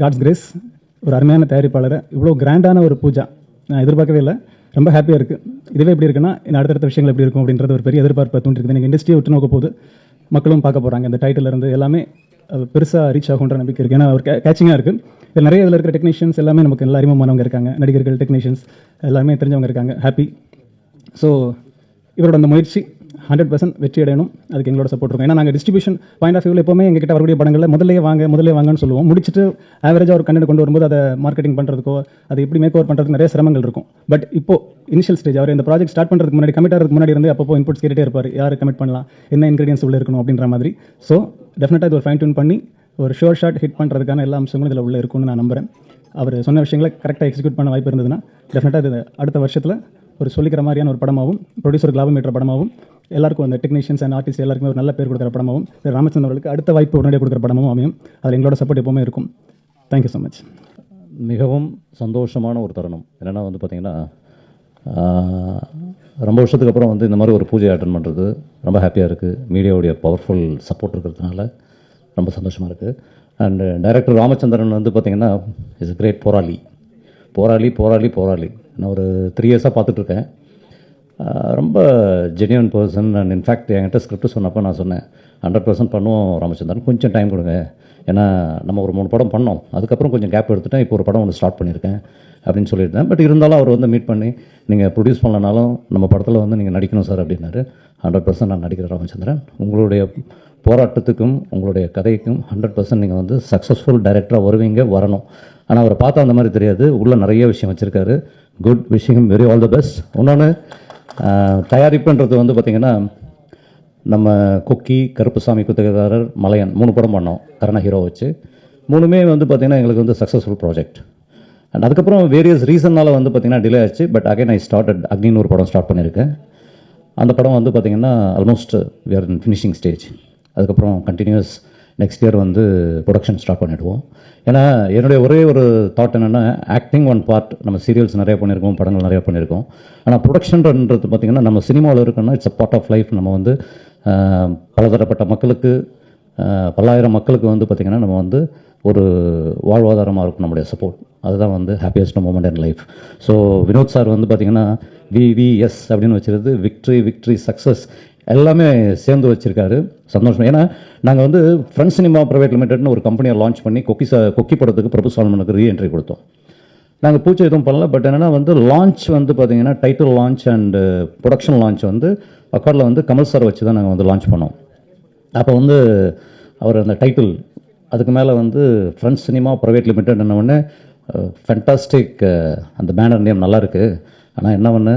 காட்ஸ் கிரேஸ், ஒரு அருமையான தயாரிப்பாளரை இவ்வளோ கிராண்டான ஒரு பூஜா நான் எதிர்பார்க்கவே இல்லை. ரொம்ப ஹாப்பியாக இருக்குது. இதுவே எப்படி இருக்குன்னா இன்னும் அடுத்தடுத்த விஷயங்கள் எப்படி இருக்கும் அப்படின்றது ஒரு பெரிய எதிர்பார்ப்பை தூண்டிருக்குது. நீங்கள் இண்டஸ்ட்ரியை விட்டு நோக்க போது மக்களும் பார்க்க போகிறாங்க. இந்த டைட்டில் இருந்து எல்லாமே பெருசாக ரீச் ஆகுன்ற நம்பிக்கை இருக்குது. ஏன்னா ஒரு கேச்சிங்காக இருக்குது. இதில் நிறைய இதில் இருக்கிற டெக்னீஷியன்ஸ் எல்லாமே நமக்கு எல்லா அறிமுகமானவங்க இருக்காங்க, நடிகர்கள், டெக்னீஷியன்ஸ் எல்லாமே தெரிஞ்சவங்க இருக்காங்க. ஹாப்பி. ஸோ இவரோட அந்த முயற்சி 100% வெற்றி அடையணும். அதுக்கு எங்களோட சப்போர்ட் இருக்கும். ஏன்னா நாங்கள் டிஸ்ட்ரிபியூஷன் பாயிண்ட் ஆஃப் வியூவில் எப்போவுமே எங்ககிட்ட வரக்கூடிய படங்களில் முதல்லே வாங்கன்னு சொல்லுவோம். முடிச்சுட்டு ஆவரேஜாக ஒரு கண்டென்ட் கொண்டு வரும்போது அதை மார்க்கெட்டிங் பண்ணுறதுக்கோ அதை எப்படி மேக் ஓவர் பண்ணுறதுக்கு நிறைய சிரமங்கள் இருக்கும். பட் இப்போ இனிஷியல் ஸ்டேஜ் அவர் இந்த ப்ராஜெக்ட் ஸ்டார்ட் பண்ணுறதுக்கு முன்னாடி, கமிட் ஆகிறதுக்கு முன்னாடி இருந்து அப்போ இன்புட்ஸ் கேட்டே இருப்பார். யார் கமிட் பண்ணலாம், என்ன இன்கிரீடியன்ஸ் உள்ள இருக்கணும் அப்படின்ற மாதிரி. ஸோ டெஃபினட்டாக இது ஒரு ஃபைன் டியூன் பண்ணி ஒரு ஷோர் ஷாட் ஹிட் பண்ணுறதுக்கான எல்லா அம்சங்களும் இதில் உள்ள இருக்கும்னு நான் நம்புகிறேன். அவர் சொன்ன விஷயங்களை கரெக்டாக எக்ஸிக்யூட் பண்ண வாய்ப்பு இருந்ததுன்னா டெஃபினட்டாக இது அடுத்த வருஷத்தில் ஒரு சொல்லிக்கிற மாதிரியான ஒரு படமாகவும், ப்ரொடியூசருக்கு லாபம் ஏற்ற படமாகவும், எல்லாருக்கும் அந்த டெக்னீஷியன்ஸ் அண்ட் ஆர்டிஸ்ட் எல்லாருக்குமே ஒரு நல்ல பேர் கொடுக்குற படமாகவும், ராமச்சந்திரன் அவர்களுக்கு அடுத்த வாய்ப்பு உடனடியாக கொடுக்குற படமாகவும் அமையும். அதில் எங்களோட சப்போர்ட் எப்போவுமே இருக்கும். Thank you so much. மிகவும் சந்தோஷமான ஒரு தருணம். என்னென்னா வந்து பார்த்திங்கன்னா ரொம்ப வருஷத்துக்கு அப்புறம் வந்து இந்த மாதிரி ஒரு பூஜை அட்டன் பண்ணுறது ரொம்ப ஹாப்பியாக இருக்குது. மீடியாவுடைய பவர்ஃபுல் சப்போர்ட் இருக்கிறதுனால ரொம்ப சந்தோஷமாக இருக்குது. அண்ட் டைரக்டர் ராமச்சந்திரன் வந்து பார்த்திங்கன்னா இஸ் a கிரேட் போராளி. நான் ஒரு 3 இயர்ஸாக பார்த்துட்ருக்கேன். ரொம்ப ஜென்யூன் பர்சன். அண்ட் இன்ஃபேக்ட் என்கிட்ட ஸ்கிரிப்ட் சொன்னப்போ நான் சொன்னேன், 100% பண்ணுவோம் ராமச்சந்திரன், கொஞ்சம் டைம் கொடுங்க. ஏன்னா நம்ம ஒரு 3 படம் பண்ணோம், அதுக்கப்புறம் கொஞ்சம் கேப் எடுத்துட்டேன், இப்போ ஒரு படம் ஒன்று ஸ்டார்ட் பண்ணியிருக்கேன் அப்படின்னு சொல்லியிருந்தேன். பட் இருந்தாலும் அவர் வந்து மீட் பண்ணி நீங்கள் ப்ரொடியூஸ் பண்ணலனாலும் நம்ம படத்தில் வந்து நீங்கள் நடிக்கணும் சார் அப்படின்னாரு. 100% நான் நடிக்கிறேன் ராமச்சந்திரன். உங்களுடைய போராட்டத்துக்கும் உங்களுடைய கதைக்கும் 100% நீங்கள் வந்து சக்ஸஸ்ஃபுல் டைரக்டராக வருவீங்க, வரணும். ஆனால் அவரை பார்த்தா அந்த மாதிரி தெரியாது, உள்ளே நிறைய விஷயம் வச்சுருக்காரு. Good, wishing very all the best. இன்னொன்று, தயாரிப்புன்றது வந்து பார்த்திங்கன்னா நம்ம கொக்கி, கருப்புசாமி குத்தகைதாரர், மலையன் 3 படம் பண்ணோம் கரண ஹீரோ வச்சு. 3மே வந்து பார்த்திங்கன்னா எங்களுக்கு வந்து சக்ஸஸ்ஃபுல் ப்ராஜெக்ட். அண்ட் அதுக்கப்புறம் வேரியஸ் ரீசனால் வந்து பார்த்திங்கன்னா டிலே ஆச்சு. பட் அகைன் ஐ ஸ்டார்டட் அக்னின்னு ஒரு படம் ஸ்டார்ட் பண்ணியிருக்கேன். அந்த படம் வந்து பார்த்திங்கன்னா almost we are in finishing stage. அதுக்கப்புறம் கண்டினியூஸ் நெக்ஸ்ட் இயர் வந்து ப்ரொடக்ஷன் ஸ்டார்ட் பண்ணிவிடுவோம். ஏன்னா என்னுடைய ஒரே ஒரு தாட் என்னென்னா, ஆக்டிங் ஒன் பார்ட், நம்ம சீரியல்ஸ் நிறையா பண்ணியிருக்கோம், படங்கள் நிறையா பண்ணியிருக்கோம். ஆனால் ப்ரொடக்ஷன்ன்றது பார்த்திங்கன்னா நம்ம சினிமாவில் இருக்கோன்னா it's a part of life. நம்ம வந்து பலதரப்பட்ட மக்களுக்கு, பல்லாயிரம் மக்களுக்கு வந்து பார்த்திங்கன்னா நம்ம வந்து ஒரு வாழ்வாதாரமாக இருக்கும் நம்முடைய சப்போர்ட். அதுதான் வந்து happiest moment in life. So Vinod sir வந்து பார்த்திங்கன்னா VVS அப்படின்னு வச்சுருது, விக்ட்ரி சக்ஸஸ் எல்லாமே சேர்ந்து வச்சுருக்காரு. சந்தோஷம். ஏன்னா நாங்கள் வந்து ஃப்ரெண்ட்ஸ் சினிமா ப்ரைவேட் லிமிடெட்னு ஒரு கம்பெனியை லான்ச் பண்ணி கொக்கி படத்துக்கு பிரபு சால்மனுக்கு ரீஎன்ட்ரி கொடுத்தோம். நாங்கள் பூச்சி எதுவும் பண்ணல. பட் என்னென்னா வந்து லான்ச் வந்து பார்த்திங்கன்னா title launch and production launch வந்து அக்கார்டில் வந்து கமல் சார் வச்சு தான் நாங்கள் வந்து லான்ச் பண்ணோம். அப்போ வந்து அவர் அந்த டைட்டில் அதுக்கு மேலே வந்து ஃப்ரெண்ட்ஸ் சினிமா ப்ரைவேட் லிமிடெட் என்ன ஒன்று ஃபேண்டாஸ்டிக், அந்த பேனர் நேம் நல்லாயிருக்கு. ஆனால் என்ன ஒன்று,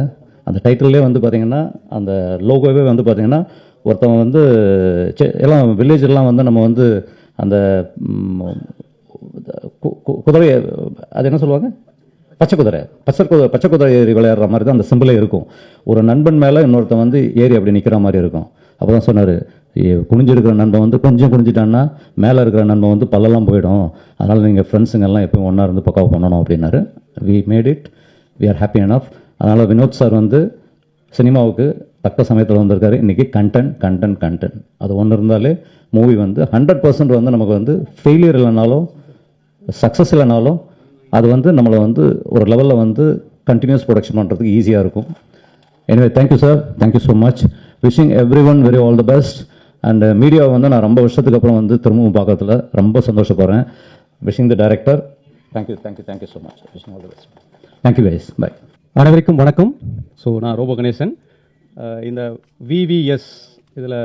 அந்த டைட்டில்லே வந்து பார்த்திங்கன்னா அந்த லோகோவே வந்து பார்த்திங்கன்னா ஒருத்தவங்க வந்து எல்லாம் வில்லேஜெல்லாம் வந்து நம்ம வந்து அந்த குதிரை, அது என்ன சொல்லுவாங்க, பச்சை குதிரை ஏறி விளையாடுற மாதிரி தான் அந்த சிம்பிளே இருக்கும். ஒரு நண்பன் மேலே இன்னொருத்தன் வந்து ஏறி அப்படி நிற்கிற மாதிரி இருக்கும். அப்போ தான் சொன்னார், குனிஞ்சிருக்கிற நண்பன் வந்து கொஞ்சம் குனிஞ்சிட்டான்னா மேலே இருக்கிற நண்பன் வந்து பல்லெல்லாம் போயிடும், அதனால் நீங்கள் ஃப்ரெண்ட்ஸுங்கெல்லாம் எப்பவும் ஒன்றா இருந்து பக்காவாக பண்ணணும் அப்படின்னாரு. We made it, we are happy enough. அதனால் வினோத் சார் வந்து சினிமாவுக்கு தக்க சமயத்தில் வந்திருக்காரு. இன்றைக்கி கண்டென்ட் அது ஒன்று இருந்தாலே மூவி வந்து 100% வந்து நமக்கு வந்து ஃபெயிலியர் இல்லைனாலும் சக்ஸஸ் இல்லைனாலும் அது வந்து நம்மளை வந்து ஒரு லெவலில் வந்து கண்டினியூஸ் ப்ரொடக்ஷன் பண்ணுறதுக்கு ஈஸியாக இருக்கும். Anyway thank you sir, thank you so much. Wishing every one very all the best. And மீடியாவை வந்து நான் ரொம்ப வருஷத்துக்கு அப்புறம் வந்து திரும்பவும் பார்க்கறதுல ரொம்ப சந்தோஷப்படுறேன். Wishing the director, thank you so much. Wishing all the best. Thank you guys, bye. அனைவருக்கும் வணக்கம். ஸோ நான் ரோபோ கணேசன். இந்த VVS இதில்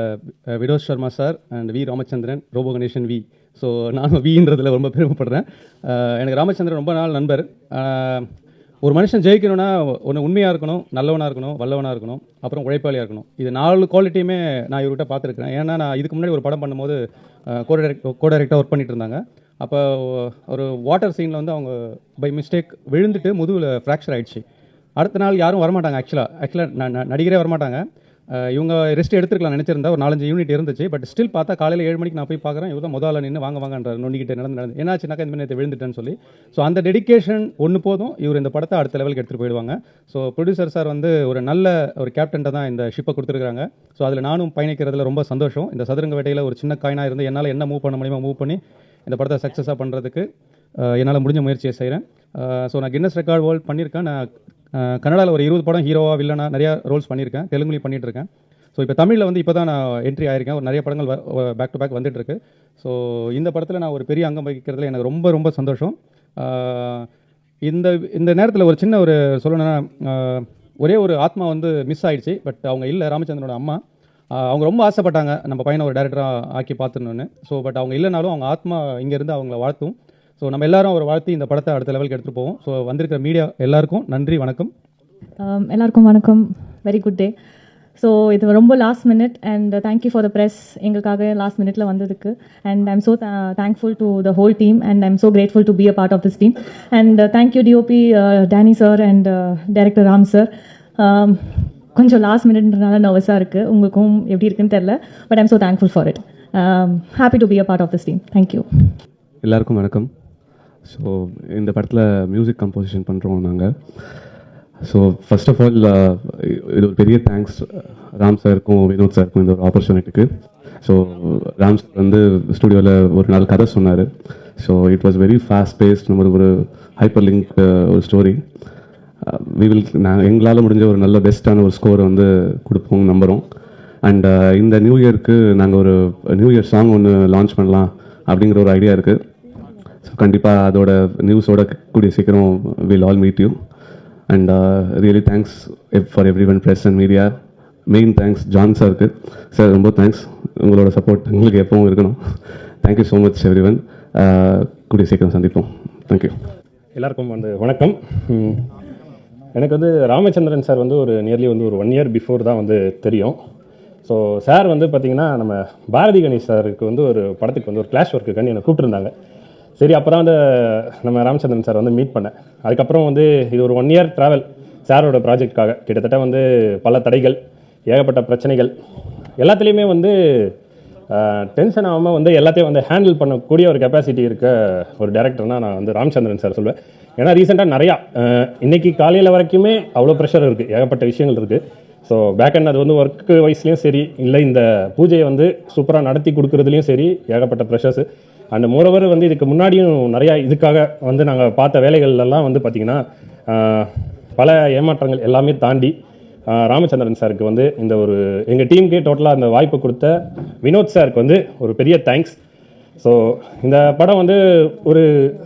Vinod Sharma sir and V Ramachandran, Robo Ganesan V. So நான் வின்றதில் ரொம்ப பெருமைப்படுறேன். எனக்கு ராமச்சந்திரன் ரொம்ப நாள் நண்பர். ஒரு மனுஷன் ஜெயிக்கணும்னா ஒன்று உண்மையாக இருக்கணும், நல்லவனாக இருக்கணும், வல்லவனாக இருக்கணும், அப்புறம் உழைப்பாளியாக இருக்கணும். இது 4 குவாலிட்டியுமே நான் இவர்கிட்ட பார்த்துருக்கேன். ஏன்னா நான் இதுக்கு முன்னாடி ஒரு படம் பண்ணும்போது கோ டைரக்டாக ஒர்க் பண்ணிட்டு இருந்தாங்க. அப்போ ஒரு வாட்டர் சீனில் வந்து அவங்க பை மிஸ்டேக் விழுந்துட்டு முதுகில் ஃப்ராக்சர் ஆகிடுச்சு. அடுத்த நாள் யாரும் வரமாட்டாங்க. ஆக்சுவலாக நடிகரே வரமாட்டாங்க. இவங்க ரெஸ்ட் எடுத்துருக்கலாம் நினச்சிருந்தா, ஒரு 4-5 யூனிட் இருந்துச்சு. பட் ஸ்டில் பார்த்தா காலையில் 7 மணிக்கு நான் போய் பார்க்குறேன், இவர் தான் முதல்ல நின்று வாங்கன்றார், நொண்டிக்கிட்டே நடந்து என்னாச்சுனாக்கா இந்த மாதிரி விழுந்துட்டேன்னு சொல்லி. ஸோ அந்த டெடிக்கேஷன் ஒன்று போதும், இவர் இந்த படத்தை அடுத்த லெவலுக்கு எடுத்துகிட்டு போயிடுவாங்க. ஸோ ப்ரொடியூசர் சார் வந்து ஒரு நல்ல ஒரு கேப்டன்ட்டை தான் இந்த ஷிப்பை கொடுத்துருக்காங்க. ஸோ அதில் நானும் பயணிக்கிறதுல ரொம்ப சந்தோஷம். இந்த சதுரங்க வேட்டையில் ஒரு சின்ன காயினாக இருந்து என்னால் என்ன மூவ் பண்ண முடியுமோ மூவ் பண்ணி இந்த படத்தை சக்ஸஸாக பண்ணுறதுக்கு என்னால் முடிஞ்ச முயற்சியை செய்கிறேன். ஸோ நான் கின்னஸ் ரெக்கார்ட் வேர்ல்ட் பண்ணியிருக்கேன். நான் கன்னடாவில் ஒரு 20 படம் ஹீரோவாக வில்லனா நிறையா ரோல்ஸ் பண்ணியிருக்கேன். தெலுங்குலையும் பண்ணிகிட்ருக்கேன். ஸோ இப்போ தமிழில் வந்து இப்போ தான் நான் என்ட்ரி ஆயிருக்கேன். ஒரு நிறைய படங்கள் பேக் டு பேக் வந்துட்டுருக்கு. ஸோ இந்த படத்தில் நான் ஒரு பெரிய அங்கம் வகிக்கிறதுல எனக்கு ரொம்ப ரொம்ப சந்தோஷம். இந்த நேரத்தில் ஒரு சின்ன ஒரு சொல்லணும்னா, ஒரே ஒரு ஆத்மா வந்து மிஸ் ஆயிடுச்சு. பட் அவங்க இல்லை, ராமச்சந்திரனோட அம்மா. அவங்க ரொம்ப ஆசைப்பட்டாங்க நம்ம பையனை ஒரு டைரக்டராக ஆக்கி பார்த்துடணுன்னு. ஸோ பட் அவங்க இல்லைனாலும் அவங்க ஆத்மா இங்கேருந்து அவங்கள வாழ்த்தும். ஸோ நம்ம எல்லாரும் ஒரு வாழ்த்தி இந்த படத்தை அடுத்த லெவலுக்கு எடுத்துகிட்டு போவோம். ஸோ வந்திருக்கிற மீடியா எல்லாருக்கும் நன்றி, வணக்கம். எல்லாருக்கும் வணக்கம். Very good day. ஸோ இது ரொம்ப last minute and thank you for the press, எங்களுக்காக லாஸ்ட் மினிட்ல வந்ததுக்கு. And I'm so thankful to the whole team and I'm so grateful to be a part of this team. And thank you DOP Danny sir and director Ram sir. கொஞ்சம் last மினிட்ன்றனால நர்வஸாக இருக்குது, உங்களுக்கும் எப்படி இருக்குன்னு தெரில. But I'm so thankful for it. Happy to be a part of this team. Thank you. எல்லாருக்கும் வணக்கம். ஸோ இந்த படத்தில் மியூசிக் கம்போசிஷன் பண்ணுறோம் நாங்கள். ஸோ ஃபர்ஸ்ட் ஆஃப் ஆல் இது ஒரு பெரிய தேங்க்ஸ் ராம் சாருக்கும் வினோத் சாருக்கும் இந்த ஒரு ஆப்பர்ச்சுனிட்டிக்கு. ஸோ ராம் சார் வந்து ஸ்டுடியோவில் ஒரு நாள் கதை சொன்னார். So it was very fast paced, நம்ம ஒரு ஹைப்பர் லிங்க் ஒரு ஸ்டோரி. எங்களால் முடிஞ்ச ஒரு நல்ல பெஸ்ட்டான ஒரு ஸ்கோரை வந்து கொடுப்போம் நம்புகிறோம். அண்ட் இந்த நியூ இயருக்கு நாங்கள் ஒரு நியூ இயர் சாங் ஒன்று லான்ச் பண்ணலாம் அப்படிங்கிற ஒரு ஐடியா இருக்குது. ஸோ கண்டிப்பாக அதோட நியூஸோட கூடிய சீக்கிரம் will all meet you. And really thanks for every one press and media. Main thanks John சாருக்கு. சார் ரொம்ப தேங்க்ஸ், உங்களோட சப்போர்ட் எங்களுக்கு எப்பவும் இருக்கணும். Thank you so much every one. கூடிய சீக்கிரம் சந்திப்போம். தேங்க்யூ. எல்லாருக்கும் வணக்கம். எனக்கு ராமச்சந்திரன் சார் ஒரு நியர்லி ஒரு 1 இயர் பிஃபோர் தான் தெரியும். ஸோ சார் பார்த்திங்கன்னா நம்ம பாரதி கணேஷ் சாருக்கு ஒரு படத்துக்கு ஒரு கிளாஷ் ஒர்க்குக்காண்டி என்னை கூப்பிட்டுருந்தாங்க. சரி, அப்புறம் நம்ம ராமச்சந்திரன் சார் மீட் பண்ணேன். அதுக்கப்புறம் இது ஒரு 1 இயர் ட்ராவல் சாரோட ப்ராஜெக்டுக்காக. கிட்டத்தட்ட பல தடைகள், ஏகப்பட்ட பிரச்சனைகள், எல்லாத்துலேயுமே டென்ஷன் ஆகாமல் எல்லாத்தையும் ஹேண்டில் பண்ணக்கூடிய ஒரு கெப்பாசிட்டி இருக்க ஒரு டேரக்டர்னால் நான் ராமச்சந்திரன் சார் சொல்லுவேன். ஏன்னா ரீசெண்டாக நிறையா இன்றைக்கி காலையில் வரைக்குமே அவ்வளோ ப்ரெஷர் இருக்குது, ஏகப்பட்ட விஷயங்கள் இருக்குது. ஸோ பேக் அண்ட் அது ஒர்க்கு வைஸ்லேயும் சரி, இல்லை இந்த பூஜையை சூப்பராக நடத்தி கொடுக்குறதுலையும் சரி, ஏகப்பட்ட ப்ரெஷர்ஸு. அண்ட் மோரோவர் இதுக்கு முன்னாடியும் நிறையா இதுக்காக நாங்கள் பார்த்த வேலைகள்லாம் பார்த்திங்கன்னா பல ஏமாற்றங்கள் எல்லாமே தாண்டி ராமச்சந்திரன் சாருக்கு இந்த ஒரு எங்கள் டீமுக்கே டோட்டலாக அந்த வாய்ப்பு கொடுத்த வினோத் சாருக்கு ஒரு பெரிய தேங்க்ஸ். ஸோ இந்த படம் ஒரு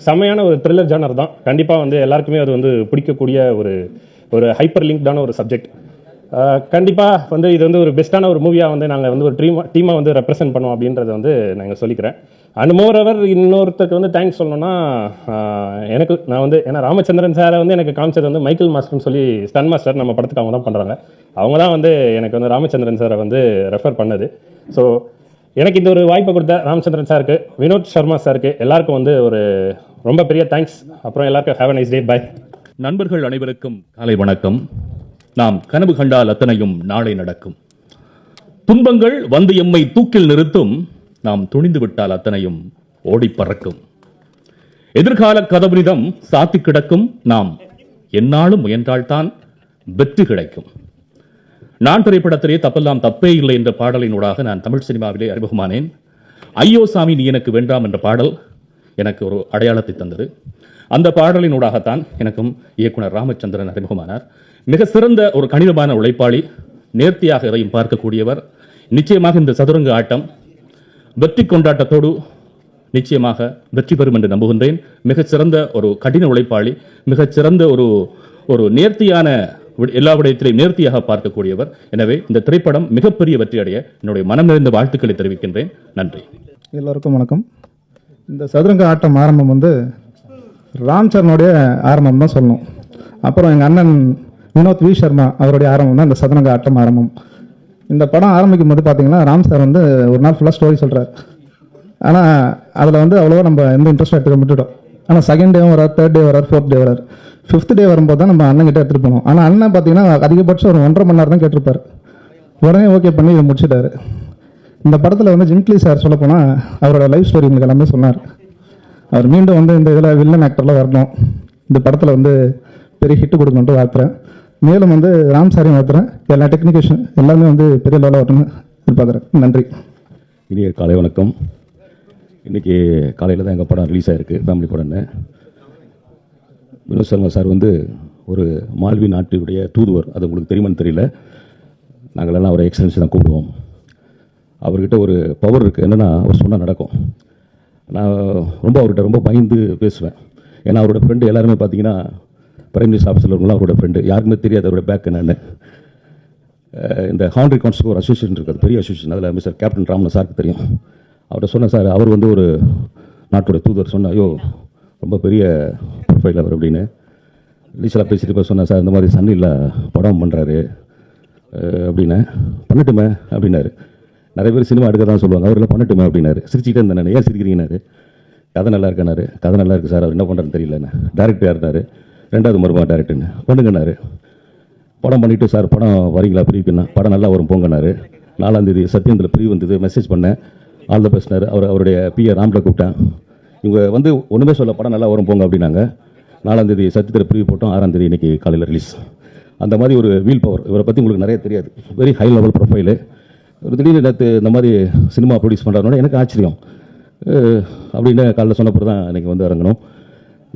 செமையான ஒரு த்ரில்லர் ஜானர் தான். கண்டிப்பாக எல்லாருக்குமே அது பிடிக்கக்கூடிய ஒரு ஹைப்பர் லிங்க்டான ஒரு சப்ஜெக்ட். கண்டிப்பாக இது ஒரு பெஸ்ட்டான ஒரு மூவியாக நாங்கள் ஒரு டீமாக ரெப்ரசென்ட் பண்ணோம் அப்படின்றத நாங்கள் சொல்லிக்கிறேன். அண்ட் மோரோவர் இன்னொருத்தருக்கு தேங்க்ஸ் சொல்லணும்னா நான் ஏன்னா ராமச்சந்திரன் சாரை எனக்கு காமிச்சது மைக்கேல் மாஸ்டர்னு சொல்லி ஸ்டன் மாஸ்டர் நம்ம படத்துக்கு அவங்க தான் பண்ணுறாங்க. அவங்க தான் எனக்கு ராமச்சந்திரன் சாரை ரெஃபர் பண்ணது. ஸோ எனக்கு இந்த ஒரு வாய்ப்பை கொடுத்த ராமச்சந்திரன் சாருக்கு, வினோத் சர்மா சாருக்கு, எல்லாருக்கும் ஒரு ரொம்ப பெரிய தேங்க்ஸ். அப்புறம் எல்லாருக்கும் have a nice day. Bye. நண்பர்கள் அனைவருக்கும் காலை வணக்கம். நாம் கனவு கண்டால் அத்தனையும் நாளை நடக்கும். துன்பங்கள் எம்மை தூக்கில் நிறுத்தும். நாம் துணிந்து விட்டால் அத்தனையும் ஓடி பறக்கும். எதிர்கால கதவுனிதம் சாத்தி கிடக்கும். நாம் எந்நாளும் முயன்றால்தான் வெற்றி கிடைக்கும். நான் திரைப்படத்திலே தப்பெல்லாம் தப்பே இல்லை என்ற பாடலினூடாக நான் தமிழ் சினிமாவிலே அறிமுகமானேன். ஐயோ சாமி நீ எனக்கு வேண்டாம் என்ற பாடல் எனக்கு ஒரு அடையாளத்தை தந்தது. அந்த பாடலினூடாகத்தான் எனக்கும் இயக்குனர் ராமச்சந்திரன் அறிமுகமானார். மிக சிறந்த ஒரு கணிதமான உழைப்பாளி, நேர்த்தியாக எதையும் பார்க்கக்கூடியவர். நிச்சயமாக இந்த சதுரங்க ஆட்டம் வெற்றி கொண்டாட்டத்தோடு நிச்சயமாக வெற்றி பெறும் என்று நம்புகின்றேன். மிகச்சிறந்த ஒரு கடின உழைப்பாளி, மிகச்சிறந்த ஒரு நேர்த்தியான எல்லா விடயத்திலையும் நேர்த்தியாக பார்க்கக்கூடியவர். எனவே இந்த திரைப்படம் மிகப்பெரிய வெற்றி அடைய என்னுடைய மனம் நிறைந்த வாழ்த்துக்களை தெரிவிக்கின்றேன். நன்றி. எல்லோருக்கும் வணக்கம். இந்த சதுரங்க ஆட்டம் ஆரம்பம் ராம் சரணுடைய ஆரம்பம் தான் சொல்லணும். அப்புறம் எங்கள் அண்ணன் வினோத் வி சர்மா அவருடைய ஆரம்பம் தான் இந்த சதுரங்க ஆட்டம் ஆரம்பம். இந்த படம் ஆரம்பிக்கும் போது பார்த்தீங்கன்னா ராம் சார் ஒரு நாள் ஃபுல்லாக ஸ்டோரி சொல்கிறார். ஆனால் அதில் அவ்வளோவா நம்ம எந்த இன்ட்ரெஸ்ட் எடுத்துக்க விட்டுட்டோம். ஆனால் செகண்ட் டேவும் வரார், தேர்ட் டே வரார், ஃபோர்த் டே வரார், 5th டே வரும்போது தான் நம்ம அண்ணன் கிட்ட எடுத்துகிட்டு போனோம். ஆனால் அண்ணன் பார்த்தீங்கன்னா அதிகபட்சம் ஒரு 1.5 மணி நேரம் தான் கேட்டிருப்பார். உடனே ஓகே பண்ணி இதை முடிச்சுட்டாரு. இந்த படத்தில் ஜிம்க்லி சார் சொல்லப்போனால் அவரோட லைஃப் ஸ்டோரி உங்களுக்கு எல்லாமே சொன்னார். அவர் மீண்டும் இந்த இதில் வில்லன் ஆக்டரில் வரணும், இந்த படத்தில் பெரிய ஹிட்டு கொடுக்கணுன்ட்டு வாழ்த்துறேன். மேலும் ராம் சாரையும் வாழ்த்துறேன். எல்லா டெக்னிக்கேஷன் எல்லாமே பெரிய லெவலில் வரணும்னு எதிர்பார்க்குறேன். நன்றி. இனிய காலை வணக்கம். இன்றைக்கி காலையில் தான் எங்கள் படம் ரிலீஸ் ஆகிருக்கு, ஃபேமிலி படம்னு. வினோத் சர்மா சார் ஒரு மால்வி நாட்டுடைய தூதுவர். அது உங்களுக்கு தெரியுமான்னு தெரியல. நாங்களெல்லாம் அவரை எக்ஸலன்ஸ் தான் கூப்பிடுவோம். அவர்கிட்ட ஒரு பவர் இருக்குது. என்னென்னா அவர் சொன்னால் நடக்கும். நான் அவர்கிட்ட ரொம்ப பயந்து பேசுவேன். ஏன்னா அவரோட ஃப்ரெண்டு எல்லாருமே பார்த்தீங்கன்னா பிரைம் மினிஸ்டர் ஆஃபீஸில் இருக்கவங்களாம் அவரோட ஃப்ரெண்டு. யாருக்குமே தெரியாது அவரோட பேக் என்னென்னு. இந்த ஹார்ன் கவுன்சிலுக்கு ஒரு அசோசியேஷன் இருக்குது, பெரிய அசோசியேஷன். அதில் மிஸ்டர் கேப்டன் ராமன் சாருக்கு தெரியும். அவர்கிட்ட சொன்னேன், சார் அவர் ஒரு நாட்டோட தூதுவர். சொன்ன ஐயோ ரொம்ப பெரிய ப்ரொஃபைல் அவர் அப்படின்னு லீசலாக பேசிட்டு போய் சொன்னேன், சார் இந்த மாதிரி சன்னியில் படம் பண்ணுறாரு அப்படின்னு. பண்ணட்டுமே அப்படின்னாரு. நிறைய பேர் சினிமா எடுக்க தான் சொல்லுவாங்க, அவரில் பண்ணட்டுமே அப்படின்னாரு. சிரிச்சுக்கிட்டே இருந்தேன். ஏன் சிரிக்கிறீங்கன்னாரு. கதை நல்லா இருக்கானாரு. கதை நல்லா இருக்குது சார், அவர் என்ன பண்ணுறதுன்னு தெரியலண்ணே. டேரக்டர் யாருனாரு. 2வது மருமக டேரக்டர்னு பண்ணுங்கன்னாரு. படம் பண்ணிவிட்டு சார் படம் வரீங்களா பிரிவுக்குன்னா. படம் நல்லா வரும் போங்கன்னாரு. 4ஆம் தேதி சத்யேந்திர பிரிவு வந்தது. மெசேஜ் பண்ணேன், ஆல் த பெஸ்ட்னாரு. அவருடைய பிஏ ராம்கிட்ட கூப்பிட்டேன். இவங்க ஒன்றுமே சொல்ல, படம் நல்லா வரும் போங்க அப்படின்னாங்க. 4ஆம் தேதி சத்யேந்திர பிரிவு போட்டோம். 6ஆம் தேதி இன்றைக்கி காலையில் ரிலீஸ். அந்த மாதிரி ஒரு வீல் பவர். இவரை பற்றி உங்களுக்கு நிறைய தெரியாது. Very high level profile. திடீர்னு நேற்று இந்த மாதிரி சினிமா ப்ரொடியூஸ் பண்ணுறாருனோட எனக்கு ஆச்சரியம். அப்படின்னு காலைல சொன்னப்போ தான் எனக்கு இறங்கணும்.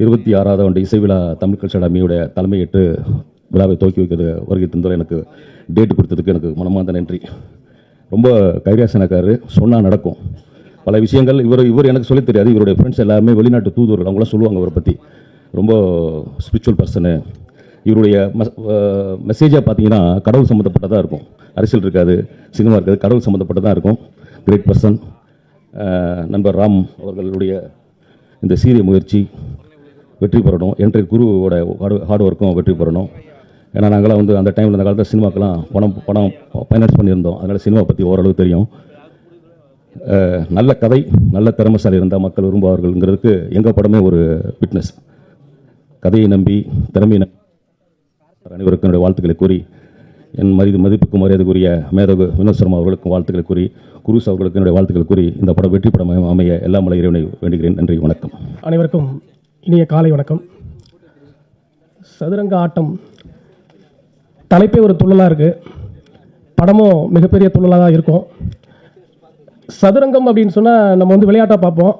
26வது ஆண்டு இசை விழா தமிழ் கல்ச்சர் அகாடமியோட தலைமையேற்று விழாவை துவக்கி வைக்கிறது வருகை தந்தோர் எனக்கு டேட்டு கொடுத்ததுக்கு எனக்கு மனமார்ந்த நன்றி. ரொம்ப கைராசனக்காரரு, சொன்னால் நடக்கும். பல விஷயங்கள் இவர் எனக்கு சொல்லித் தெரியாது. இவருடைய ஃப்ரெண்ட்ஸ் எல்லாருமே வெளிநாட்டு தூதுவர்கள், அவங்களாம் சொல்லுவாங்க அவரை பற்றி. ரொம்ப ஸ்பிரிச்சுவல் பர்சனு. இவருடைய மெசேஜாக பார்த்தீங்கன்னா கடவுள் சம்மந்தப்பட்டதாக இருக்கும். அரசியல் இருக்காது, சினிமா இருக்காது, கடவுள் சம்மந்தப்பட்டதாக இருக்கும். Great person. நண்பர் ராம் அவர்களுடைய இந்த சீரிய முயற்சி வெற்றி பெறணும். என்கிற குருவோட ஹார்ட் ஒர்க்கும் வெற்றி பெறணும். ஏன்னா நாங்களாம் வந்து அந்த டைமில் அந்த காலத்தில் சினிமாக்கெல்லாம் பணம் ஃபைனான்ஸ் பண்ணியிருந்தோம். அதனால் சினிமா பற்றி ஓரளவு தெரியும். நல்ல கதை, நல்ல திறமைசாலி இருந்தால் மக்கள் விரும்புவார்கள்ங்கிறதுக்கு எங்கள் படமே ஒரு விட்னஸ். கதையை நம்பி, திறமையை நம்பி அனைவருக்கும் என்னுடைய வாழ்த்துக்களை கூறி, என் மதிப்புக்கு மரியாதைக்குரிய மேதகு வினோத் சர்மா அவர்களுக்கும் வாழ்த்துக்களை கூறி, குருஸ் அவர்களுக்கு என்னுடைய வாழ்த்துக்களை கூறி இந்த படம் வெற்றி படம் அமைய எல்லாம் வல்ல இறைவனை வேண்டுகிறேன். நன்றி, வணக்கம். அனைவருக்கும் இனிய காலை வணக்கம். சதுரங்க ஆட்டம் தலைப்பே ஒரு துள்ளலாக இருக்குது, படமும் மிகப்பெரிய துள்ளலாக தான் இருக்கும். சதுரங்கம் அப்படின்னு சொன்னால் நம்ம வந்து விளையாட்டாக பார்ப்போம்.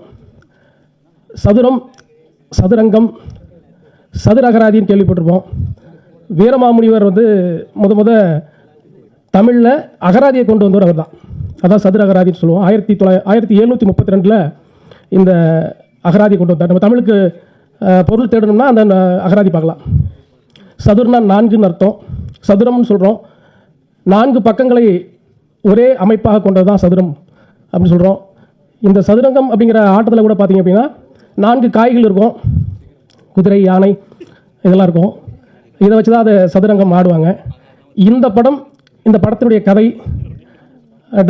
சதுரங்கம் சதுர அகராதின்னு கேள்விப்பட்டிருப்போம். வீரமாமுனிவர் வந்து முத தமிழில் அகராதியை கொண்டு வந்தவர் அவர் தான். அதான் சதுர அகராதின்னு சொல்லுவோம். 1732 இந்த அகராதியை கொண்டு வந்தார். நம்ம தமிழுக்கு பொருள் தேடணும்னா அந்த அகராதி பார்க்கலாம். சதுர்னா 4ன்னு அர்த்தம். சதுரம்னு சொல்கிறோம். 4 பக்கங்களை ஒரே அமைப்பாக கொண்டது தான் சதுரம் அப்படின்னு சொல்கிறோம். இந்த சதுரங்கம் அப்படிங்கிற ஆட்டத்தில் கூட பார்த்தீங்க அப்படின்னா 4 காய்கள் இருக்கும். குதிரை, யானை இதெல்லாம் இருக்கும். இதை வச்சு தான் அதை சதுரங்கம் ஆடுவாங்க. இந்த படத்தினுடைய கதை